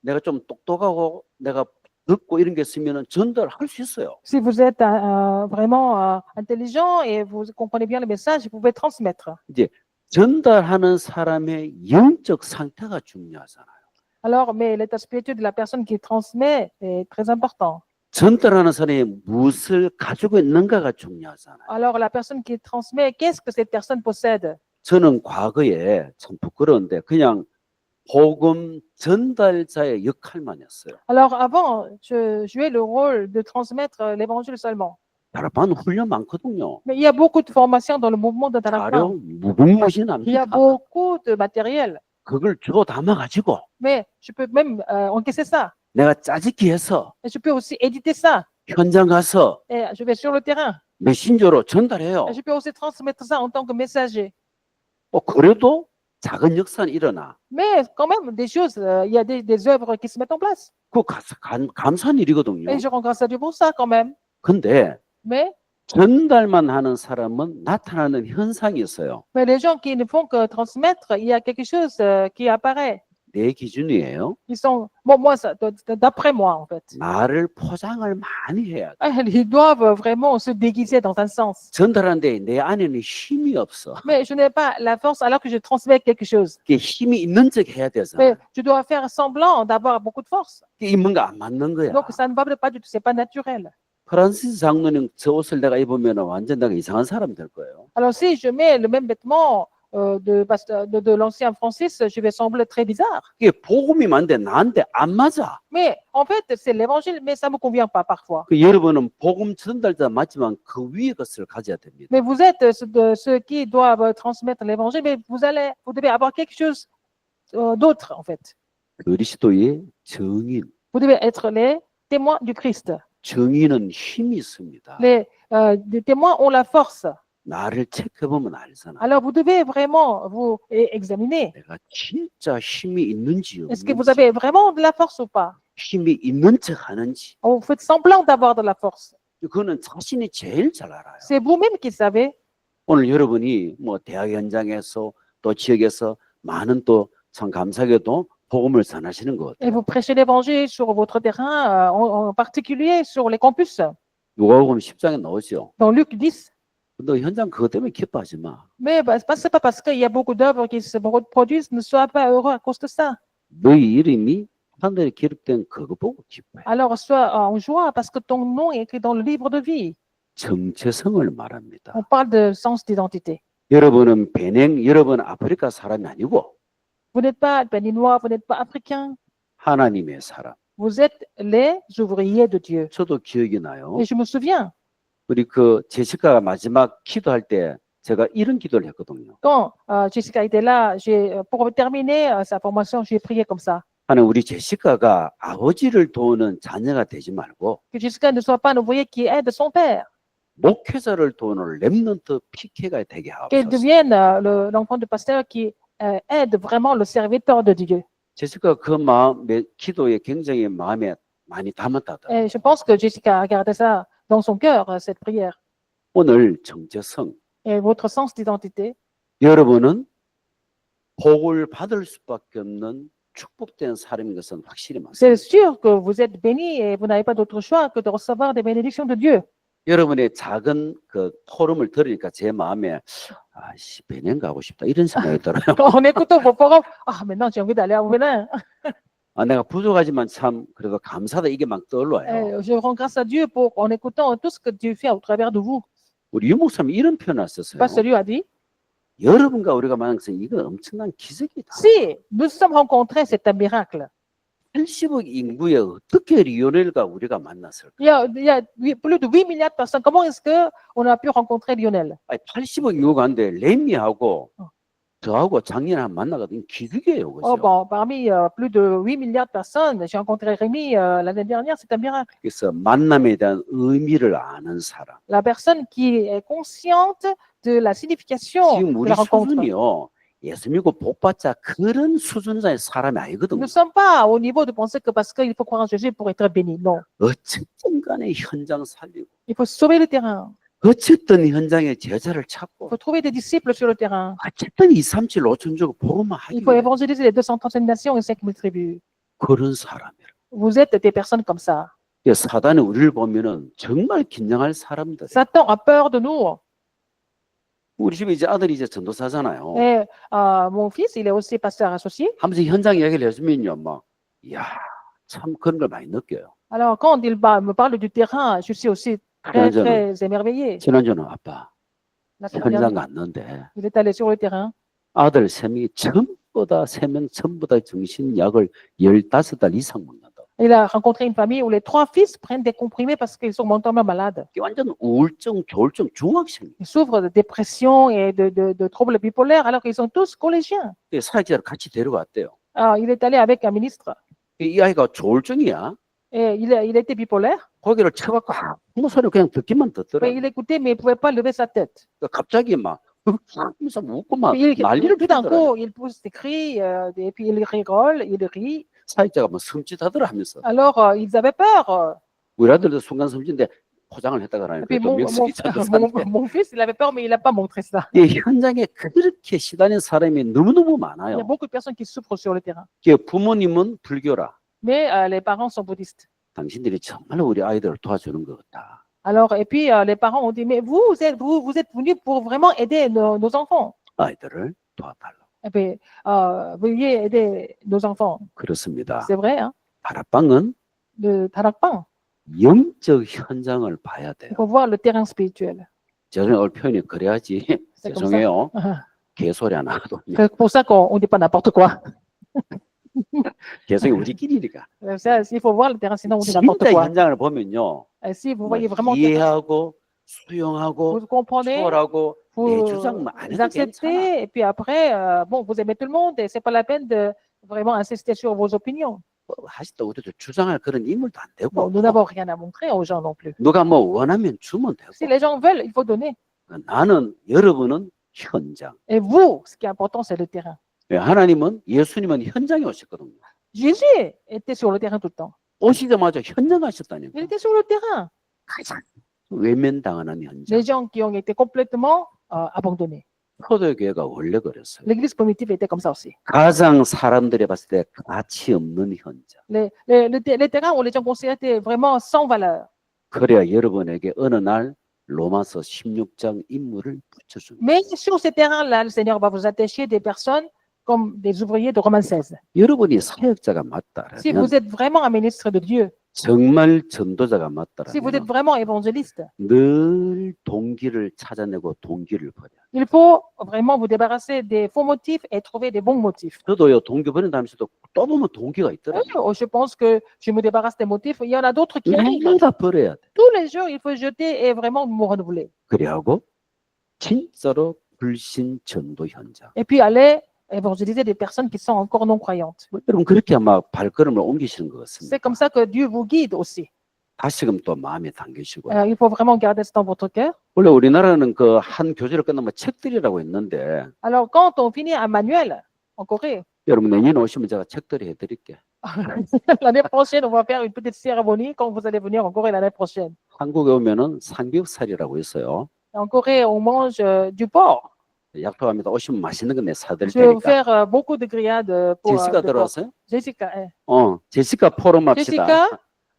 내가 좀 똑똑하고 내가 듣고 이런 게 있으면 전달할 수 있어요. Si vous êtes vraiment intelligent et vous comprenez bien le message, vous pouvez transmettre. 전달하는 사람의 영적 상태가 중요하잖아요. Alors, mais l'état spirituel de la personne qui transmet est très important. 전달하는 사람이 무엇을 가지고 있는가가 중요하잖아요. Alors, la personne qui transmet, qu'est-ce que cette personne possède? 저는 과거에 참 부끄러운데 그냥 복음 전달자의 역할만 했어요. Alors, avant, je jouais le rôle de transmettre l'évangile seulement. 다락방 훈련 많거든요. Mais il y a beaucoup de formations dans le mouvement de 자료 Tarakpa. Il y a 무궁무진합니다. beaucoup de matériel. 그걸 주워 담아가지고 Mais je peux même encaisser ça. 내가 짜집기 해서 Et je peux aussi éditer ça. 현장 가서 Et je vais sur le terrain. 메신저로 전달해요. Et je peux aussi transmettre ça en tant que messager. 그래도 작은 역사는 일어나. Mais quand même, des choses, il y a des œuvres qui se mettent en place. 그거 감사한 일이거든요. Et je rends grâce à Dieu pour ça quand même. 근데 Mais 전달만 하는 사람은 나타나는 현상이 있어요. les gens qui ne font que transmettre, il y a quelque chose qui apparaît. 내 기준이에요. Ils sont, bon, moi, d'après moi, en fait. 나를 포장을 많이 해야 돼. Ils doivent vraiment se déguiser dans un sens. 전달하는데 내 안에는 힘이 없어. Mais je n'ai pas la force alors que je transmets quelque chose. 그게 힘이 있는 척 해야 되잖아. Mais je dois faire semblant d'avoir beaucoup de force. 이게 뭔가 안 맞는 거야. Donc, ça ne va pas du tout, c'est pas naturel. 프란시스 장로님 저 옷을 내가 입으면 완전 내가 이상한 사람이 될 거예요. Alors, si je mets le même vêtement de l'ancien Francis, je vais sembler très bizarre. 이게 복음이 맞는데 나한테 안 맞아. Mais en fait, c'est l'évangile, mais ça ne me convient pas parfois. 여러분은 복음 전달자 맞지만 그 위의 것을 가져야 됩니다. Mais vous êtes ceux qui doivent transmettre l'évangile, mais vous devez avoir quelque chose d'autre, en fait. 그리스도의 정인. Vous devez être les témoins du Christ. 정인은 힘이 있습니다. Les témoins ont la force. 나를 체크해보면 알잖아. Alors, vous devez vraiment vous examiner. 내가 진짜 힘이 있는지 Est-ce que vous 없는지, avez vraiment de la force ou pas? 힘이 있는 척 하는지, Vous faites semblant d'avoir de la force. 그거는 자신이 제일 잘 알아요. C'est vous-même qui savez. 오늘 여러분이 뭐 대학 현장에서 또 지역에서 많은 또 참 감사하게도 복음을 전하시는 것 Et 같아요. vous prêchez l'évangile sur votre terrain, en particulier sur les campus. 누가복음 10장에 나오죠. Dans Luc 10. 너 현장 그것 때문에 기뻐하지 마. Mais c'est pas parce qu'il y a beaucoup d'œuvres qui se reproduisent, ne sois pas heureux à cause de ça. 너희 이름이 하늘에 기록된 그거 보고 기뻐해. Alors sois en joie parce que ton nom est écrit dans le livre de vie. 정체성을 말합니다. On parle de sens d'identité. 여러분은 베냉, 여러분은 아프리카 사람이 아니고 Vous n'êtes pas béninois, vous n'êtes pas africain. 하나님의 사람. Vous êtes les ouvriers de Dieu. 저도 기억이 나요. Et je me souviens, 우리 그 제시카가 마지막 기도할 때 제가 이런 기도를 했거든요. quand Jessica était là, pour terminer sa formation, j'ai prié comme ça. 하나님 우리 제시카가 아버지를 도우는 자녀가 되지 말고 Que Jessica ne soit pas un ouvrier qui aide son père. 목회자를 도우는 렘넌트 PK가 되게 Qu'elle 하옵소서. devienne l'enfant de pasteur qui aide vraiment le serviteur de Dieu. 제시카 그 마음의 기도에 굉장히 마음에 많이 담았다더라고요. Et je pense que Jessica a gardé ça dans son cœur, cette prière. 오늘 정체성, Et votre sens d'identité, 여러분은 복을 받을 수밖에 없는 축복된 사람인 것은 확실히 C'est 맞습니다. sûr que vous êtes bénis et vous n'avez pas d'autre choix que de recevoir des bénédictions de Dieu. 여러분의 작은 그 토름을 들으니까 제 마음에 아씨 베닌 가고 싶다 이런 생각이 들어요. En écoutant vos paroles, ah, maintenant j'ai envie d'aller au Bénin. 아, 내가 부족하지만 참 그래도 감사다 이게 막 떠올라요. Je rends grâce à Dieu pour, en écoutant tout ce que Dieu fait au travers de vous. 우리 유목사님이 이런 표현을 썼어요. Pasteur lui a dit, 여러분과 우리가 만난 것은 이건 엄청난 기적이다. si nous nous sommes rencontrés, c'est un miracle. 80억 인구에 어떻게 리오넬과 우리가 만났을까? Plus de 8 milliards de personnes. Comment est-ce qu'on a pu rencontrer Lionel? 아니, 80억 인구가 한데 레미하고 어. 저하고 작년에 한 만나거든 기적이에요, Oh, 그죠? bon, parmi plus de 8 milliards de personnes, j'ai rencontré Rémi l'année dernière, c'est un miracle. 그래서 만남에 대한 의미를 아는 사람. La personne qui est consciente de la signification 지금 de 우리 la rencontre. 수준이요. 예수 믿고 복 받자 그런 수준의 사람이 아니거든요. Nous ne sommes pas au niveau de penser que parce qu'il faut croire en Jésus pour être béni. Non. 어쨌든 간에 현장 살리고 Il faut sauver le terrain. 어쨌든 현장에 제자를 Il 찾고 faut trouver des disciples sur le terrain. 어쨌든 237 5천 주고 복음만 하기 Il faut 위해 évangéliser les 237 nations et 5000 tribus. 그런 사람이라. Vous êtes des personnes comme ça. 사단이 우리를 보면은 정말 긴장할 사람들. Satan a peur de nous. 우리 집에 이제 아들이 이제 전도사잖아요. Et mon fils, il est aussi pasteur associé. 하면서 현장 이야기를 해주면요, 막, 이야, 참 그런 걸 많이 느껴요. Alors, quand il me parle du terrain, je suis aussi très, très émerveillé. 지난주는 아빠 La semaine 현장 dernière, 갔는데 il est allé sur le terrain. 아들 3명이 세 명 전부 다 정신약을 15달 이상 먹는다. Il a rencontré une famille où les 3 fils prennent des comprimés parce qu'ils sont mentalement malades. 이게 완전 우울증, 조울증, 중학생. Ils souffrent de dépression et de troubles bipolaires alors qu'ils sont tous collégiens. 사역자를 같이 데려갔대요. Alors, il est allé avec un ministre 이 아이가 조울증이야. et il était bipolaire. 고개를 쳐갖고 아무 소리 그냥 듣기만 듣더라. Mais il écoutait, mais il ne pouvait pas lever sa tête. 갑자기 막 하면서 웃고 막 Puis 난리를 tout d'un 피우더라. coup, il pousse des cris et puis il rigole, il rit. 사역자가 막 섬찟하더라 하면서 Alors, ils avaient peur. 우리 아들도 순간 섬찟인데 포장을 했다 Et 그러니까 puis 또 명색이 전도사인데 mon fils, il avait peur, mais il n'a pas montré ça. 이 현장에 그렇게 시달린 사람이 너무너무 Il y a 많아요. beaucoup de personnes qui souffrent sur le terrain. 부모님은 불교라. Mais les parents sont bouddhistes. 당신들이 정말 우리 아이들을 도와주는 것 같다. Alors, et puis les parents ont dit, mais vous êtes venus pour vraiment aider nos enfants. 아이들을 도와달라. Et puis, veuillez aider nos enfants. 그렇습니다. C'est vrai, hein? 다락방은 Le tarakpan. 영적 현장을 봐야 돼요. Il faut voir le terrain spirituel. 죄송해요. 오늘 표현이 그래야지. C'est comme ça. 죄송해요. Ah, 개소리 하나 하도. C'est pour ça qu'on ne dit pas n'importe quoi. 개소리 우리끼리니까. Il faut voir le terrain, sinon on dit n'importe 진짜 quoi. 현장을 보면요. Et si vous 뭐 voyez vraiment le terrain, 이해하고 수용하고 vous comprenez, 초월하고 내 vous 주장 안 해도 괜찮아. acceptez, et puis après, bon, vous aimez tout le monde, et c'est pas la peine de vraiment insister sur vos opinions. 사실 우리도 주장할 그런 인물도 안 되고 Bon, nous n'avons rien à montrer aux gens non plus. 누가 뭐 원하면 주면 되고 Si les gens veulent, il faut donner. 나는 여러분은 현장. Et vous, ce qui est important, c'est le terrain. 하나님은 예수님은 현장에 오셨거든요. Jésus était sur le terrain tout le temps. 오시자마자 현장 가셨다니까. Il était sur le terrain. 가장 외면당하는 현장. Les gens qui ont été complètement abandonnés. 초대교회가 원래 그랬어요. L'église primitive était comme ça aussi. 가장 사람들이 봤을 때 가치 없는 현장. Les terrains où les gens considéraient vraiment sans valeur. 그래야 여러분에게 어느 날 로마서 16장 인물을 붙여줍니다. Mais sur ces terrains-là, le Seigneur va vous attacher des personnes comme des ouvriers de Romains 16. 여러분이 사역자가 Si 맞다라면 vous êtes vraiment un ministre de Dieu, 정말 전도자가 si vous êtes 맞다라면 vraiment évangéliste, 늘 동기를 찾아내고 동기를 버려. il faut vraiment vous débarrasser des faux motifs et trouver des bons motifs. 저도요 동기 버린다면서도 또 보면 동기가 있더라고요. Je pense que je me débarrasse des motifs. Il y en a d'autres qui arrivent. 매일다 버려야 돼. Tous les jours, il faut jeter et vraiment me renouveler. 그래하고 진짜로 불신 전도 현장. Et puis aller évangéliser des personnes qui sont encore non croyantes. 여러분 그렇게 막 발걸음을 옮기시는 것 C'est 같습니다. comme ça que Dieu vous guide aussi. 다시금 또 마음에 담기시고. Il faut vraiment garder ça dans votre cœur. 원래 우리나라는 그 한 교제를 끝나면 책들이라고 했는데 Alors, quand on finit un manuel en Corée, 여러분 내년 오시면 제가 책들이 해드릴게. l'année prochaine, on va faire une petite cérémonie quand vous allez venir en Corée l'année prochaine. 한국에 오면은 삼겹살이라고 있어요. En Corée, on mange du porc. 약속합니다. 오시면 맛있는 거 내 사드릴 Je vais vous 테니까. faire beaucoup de grillades pour 제시카 de porc. 들어왔어요? Jessica, eh. 제시카 포럼 합시다. Jessica,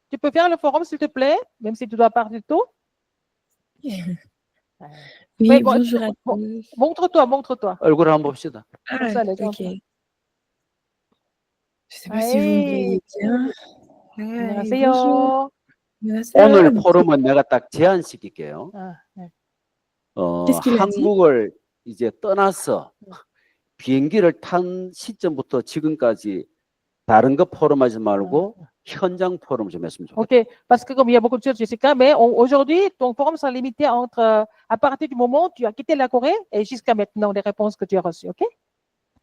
tu peux faire le forum s'il te plaît, même si tu dois partir tôt. Oui, Ouais, bonjour à tous. Montre-toi, montre-toi. 얼굴 한번 봅시다. Ah, ça, les gens. ok. Je sais pas si vous me voyez bien. Hi, bonjour. 안녕하세요. 오늘 포럼은 내가 딱 제안시킬게요. 아, 네. Qu'est-ce qu'il a dit? 한국을 이제 떠나서 비행기를 탄 시점부터 지금까지 다른 거 포럼하지 말고 현장 포럼 좀 했으면 좋겠어요. Ok, parce que comme il y a beaucoup de choses, Jessica, mais aujourd'hui, ton forum sera limité entre, à partir du moment où tu as quitté la Corée et jusqu'à maintenant, les réponses que tu as reçues, ok?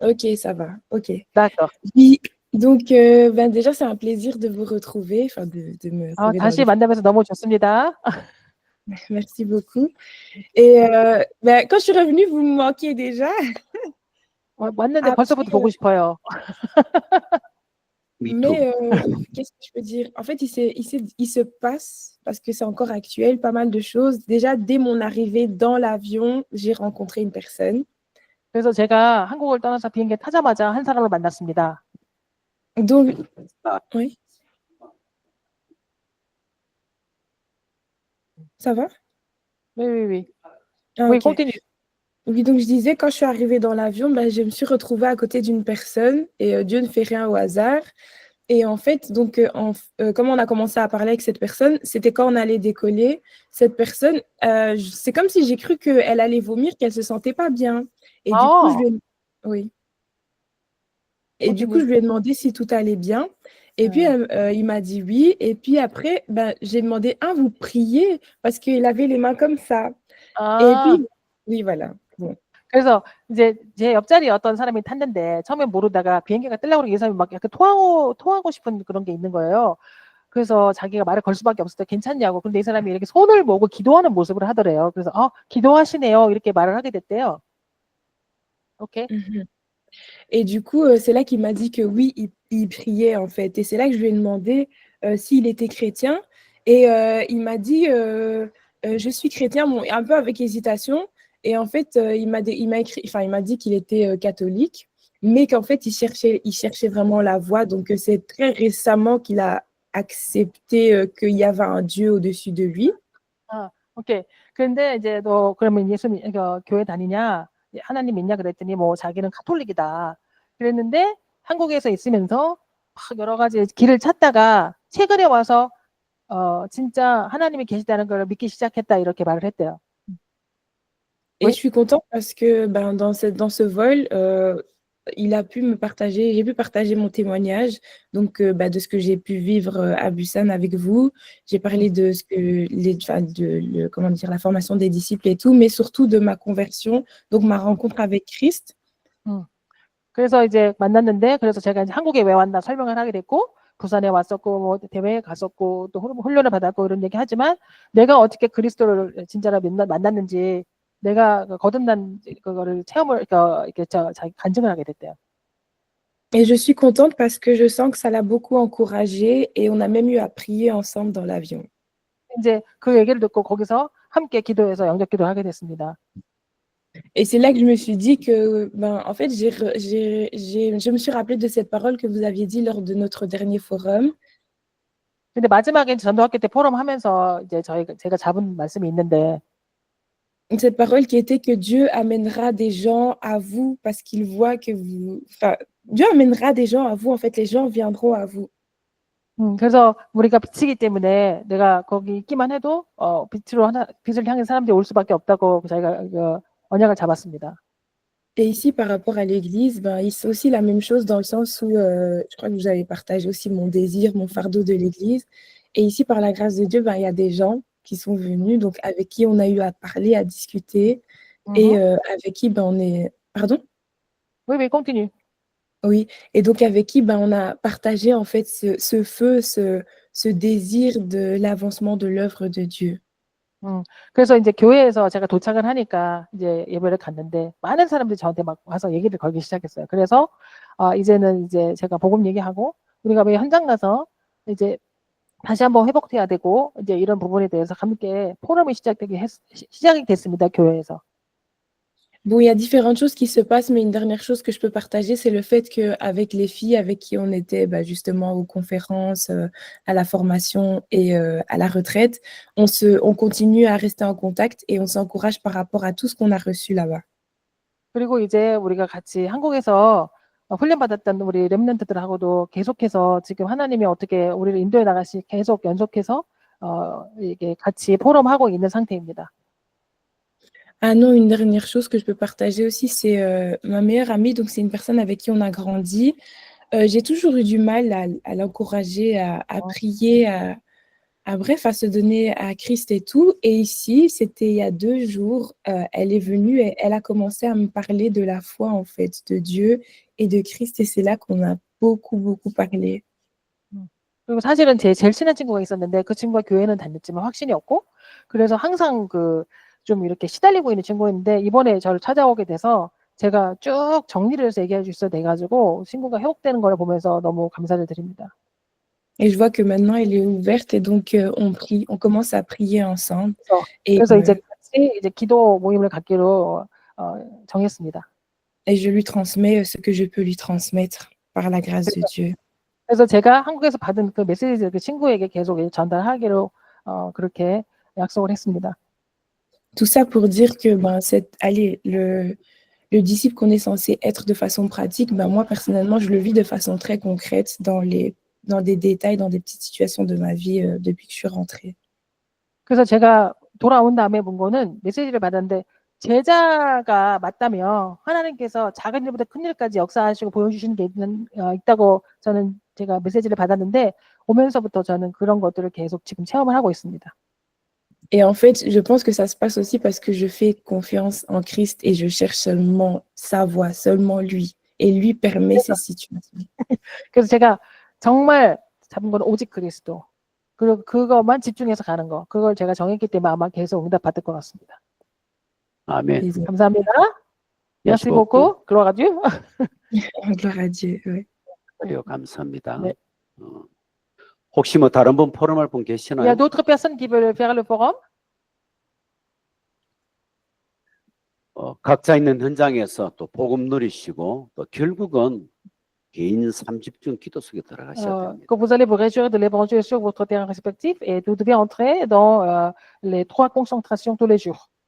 Ok, ça va. Ok. D'accord. Oui, donc ben déjà, c'est un plaisir de vous retrouver, enfin de me retrouver dans 다시 le- 만나면서 너무 좋습니다. Merci beaucoup. Et ben, quand je suis revenue, vous me manquiez déjà. 왔는데 아, 벌써부터 지금- 보고 싶어요. Me too. Mais qu'est-ce que je peux dire? En fait, il se passe, parce que c'est encore actuel, pas mal de choses. Déjà, dès mon arrivée dans l'avion, j'ai rencontré une personne. 그래서 제가 한국을 떠나서 비행기 타자마자 한 사람을 만났습니다. Donc, Ah. oui. Ça va? Oui, oui, oui. Ah, Oui, ok. continue. Oui, donc je disais, quand je suis arrivée dans l'avion, ben, je me suis retrouvée à côté d'une personne et Dieu ne fait rien au hasard. Et en fait, donc, comment on a commencé à parler avec cette personne, c'était quand on allait décoller. Cette personne, c'est comme si j'ai cru qu'elle allait vomir, qu'elle se sentait pas bien. Et du coup, je lui ai... Oui. Et du coup, je lui ai demandé si tout allait bien. Et puis, il m'a dit oui. Et puis après, ben, j'ai demandé, vous priez, parce qu'il avait les mains comme ça. Et 아, puis, oui, voilà. Bon. 그래서 이제 제 옆자리에 어떤 사람이 탔는데 처음에 모르다가 비행기가 뜨려고 그러고 이 사람이 막 약간 토하고 싶은 그런 게 있는 거예요. 그래서 자기가 말을 걸 수밖에 없을 때 괜찮냐고. 근데 이 사람이 이렇게 손을 모으고 기도하는 모습을 하더래요. 그래서 기도하시네요. 이렇게 말을 하게 됐대요. 오케이. Mhm. Et du coup, c'est là qu'il m'a dit que oui, il priait en fait. Et c'est là que je lui ai demandé s'il était chrétien. Et il m'a dit, je suis chrétien, bon, un peu avec hésitation. Et en fait, il m'a dit qu'il était catholique, mais qu'en fait, il cherchait vraiment la voie. Donc, c'est très récemment qu'il a accepté qu'il y avait un Dieu au-dessus de lui. 오케이. 근데 이제 너 그러면 교회 다니냐? 하나님 믿냐? 그랬더니 뭐 자기는 가톨릭이다. 그랬는데 한국에서 있으면서 막 여러 가지 길을 찾다가 최근에 와서 진짜 하나님이 계시다는 걸 믿기 시작했다 이렇게 말을 했대요. Et Oui. je suis contente parce que ben, dans ce vol, il a pu me partager, j'ai pu partager mon témoignage, donc de ce que j'ai pu vivre à Busan avec vous. J'ai parlé de ce que comment dire, la formation des disciples et tout, mais surtout de ma conversion, donc ma rencontre avec Christ. 그래서 이제 만났는데 그래서 제가 이제 한국에 왜 왔나 설명을 하게 됐고 부산에 왔었고 뭐 대회에 갔었고 또 훈련을 받았고 이런 얘기 하지만 내가 어떻게 그리스도를 진짜로 만났는지 내가 거듭난 그거를 체험을 이렇게 자기 간증을 하게 됐대요. Et je suis contente parce que je sens que ça l'a beaucoup encouragée et on a même eu à prier ensemble dans l'avion. 이제 그 얘기를 듣고 거기서 함께 기도해서 영접 기도를 하게 됐습니다. Et c'est là que je me suis dit que, en fait, je me suis rappelée de cette parole que vous aviez dit lors de notre dernier forum. 근데 마지막에 전도학교 때 포럼 하면서 이제 제가 잡은 말씀이 있는데 Cette parole qui était que Dieu amènera des gens à vous parce qu'il voit que vous... Enfin, Dieu amènera des gens à vous, en fait, les gens viendront à vous. 그래서 우리가 빛이기 때문에 내가 거기 있기만 해도 빛을 향해 사람들이 올 수밖에 없다고 자기가 언약을 잡았습니다. Et ici, par rapport à l'Église, c'est aussi la même chose dans le sens où je crois que vous avez partagé aussi mon désir, mon fardeau de l'Église. Et ici, par la grâce de Dieu, il y a des gens qui sont venus, donc avec qui on a eu à parler, à discuter, et avec qui on est... Pardon? Oui, continue. Oui, et donc avec qui on a partagé en fait ce feu, ce désir de l'avancement de l'œuvre de Dieu. 그래서 이제 교회에서 제가 도착을 하니까 이제 예배를 갔는데 많은 사람들이 저한테 막 와서 얘기를 걸기 시작했어요. 그래서 이제는 이제 제가 복음 얘기하고 우리가 왜 현장 가서 이제 다시 한번 회복돼야 되고 이제 이런 부분에 대해서 함께 포럼이 시작이 됐습니다. 교회에서. Bon, il y a différentes choses qui se passent, mais une dernière chose que je peux partager, c'est le fait qu'avec les filles avec qui on était justement aux conférences, à la formation et à la retraite, on continue à rester en contact et on s'encourage par rapport à tout ce qu'on a reçu là-bas. 그리고 이제 우리가 같이 한국에서 훈련받았던 우리 렘넌트들하고도 계속해서 지금 하나님이 어떻게 우리를 인도해 나갈지 계속 연속해서 이게 같이 포럼하고 있는 상태입니다. Ah non, une dernière chose que je peux partager aussi, c'est ma meilleure amie, donc c'est une personne avec qui on a grandi. J'ai toujours eu du mal à l'encourager, à prier, bref, à se donner à Christ et tout. Et ici, c'était il y a 2 jours, elle est venue et elle a commencé à me parler de la foi, en fait, de Dieu et de Christ. Et c'est là qu'on a beaucoup, beaucoup parlé. 그리고 사실은 제일 친한 친구가 있었는데 그 친구가 교회는 다녔지만 확신이 없고 그래서 항상 좀 이렇게 시달리고 있는 친구였는데 이번에 저를 찾아오게 돼서 제가 쭉 정리를 해서 얘기해 줄 수 있어 돼가지고 친구가 회복되는 걸 보면서 너무 감사를 드립니다. Et je vois que maintenant, elle est ouverte et donc on prie, on commence à prier ensemble. 그래서 이제 같이 이제 기도 모임을 갖기로 정했습니다. Et je lui transmets ce que je peux lui transmettre par la grâce de Dieu. 그래서 제가 한국에서 받은 그 메시지를 그 친구에게 계속 전달하기로 그렇게 약속을 했습니다. Tout ça pour dire que le disciple qu'on est censé être de façon pratique, moi personnellement, je le vis de façon très concrète dans des détails, dans des petites situations de ma vie depuis que je suis rentrée. 그래서 제가 돌아온 다음에 본 거는 메시지를 받았는데 제자가 맞다면 하나님께서 작은 일부터 큰 일까지 역사하시고 보여주시는 게 있다고 저는 제가 메시지를 받았는데 오면서부터 저는 그런 것들을 계속 지금 체험을 하고 있습니다. Et en fait, je pense que ça se passe aussi parce que je fais confiance en Christ et je cherche seulement sa voie, seulement lui. Et lui permet ces situations. 그래서 제가 정말 잡은 건 오직 그리스도. 그리고 그것만 집중해서 가는 거. 그걸 제가 정했기 때문에 아마 계속 응답 받을 것 같습니다. 아멘. 감사합니다. Merci Merci beaucoup. Gloire à Dieu. Gloire à Dieu. Ouais. 그래요. 감사합니다. 네. 혹시 뭐 다른 분 포럼할 분 Il y a 계시나요? d'autres personnes qui veulent faire le forum? 각자 있는 현장에서 또 복음 누리시고 또 결국은 개인 3집중 기도 속에 들어가셔야 됩니다. Que vous allez vous réjouir de l'évangile sur votre terrain respectif et vous devez entrer dans les 3 concentrations tous les jours.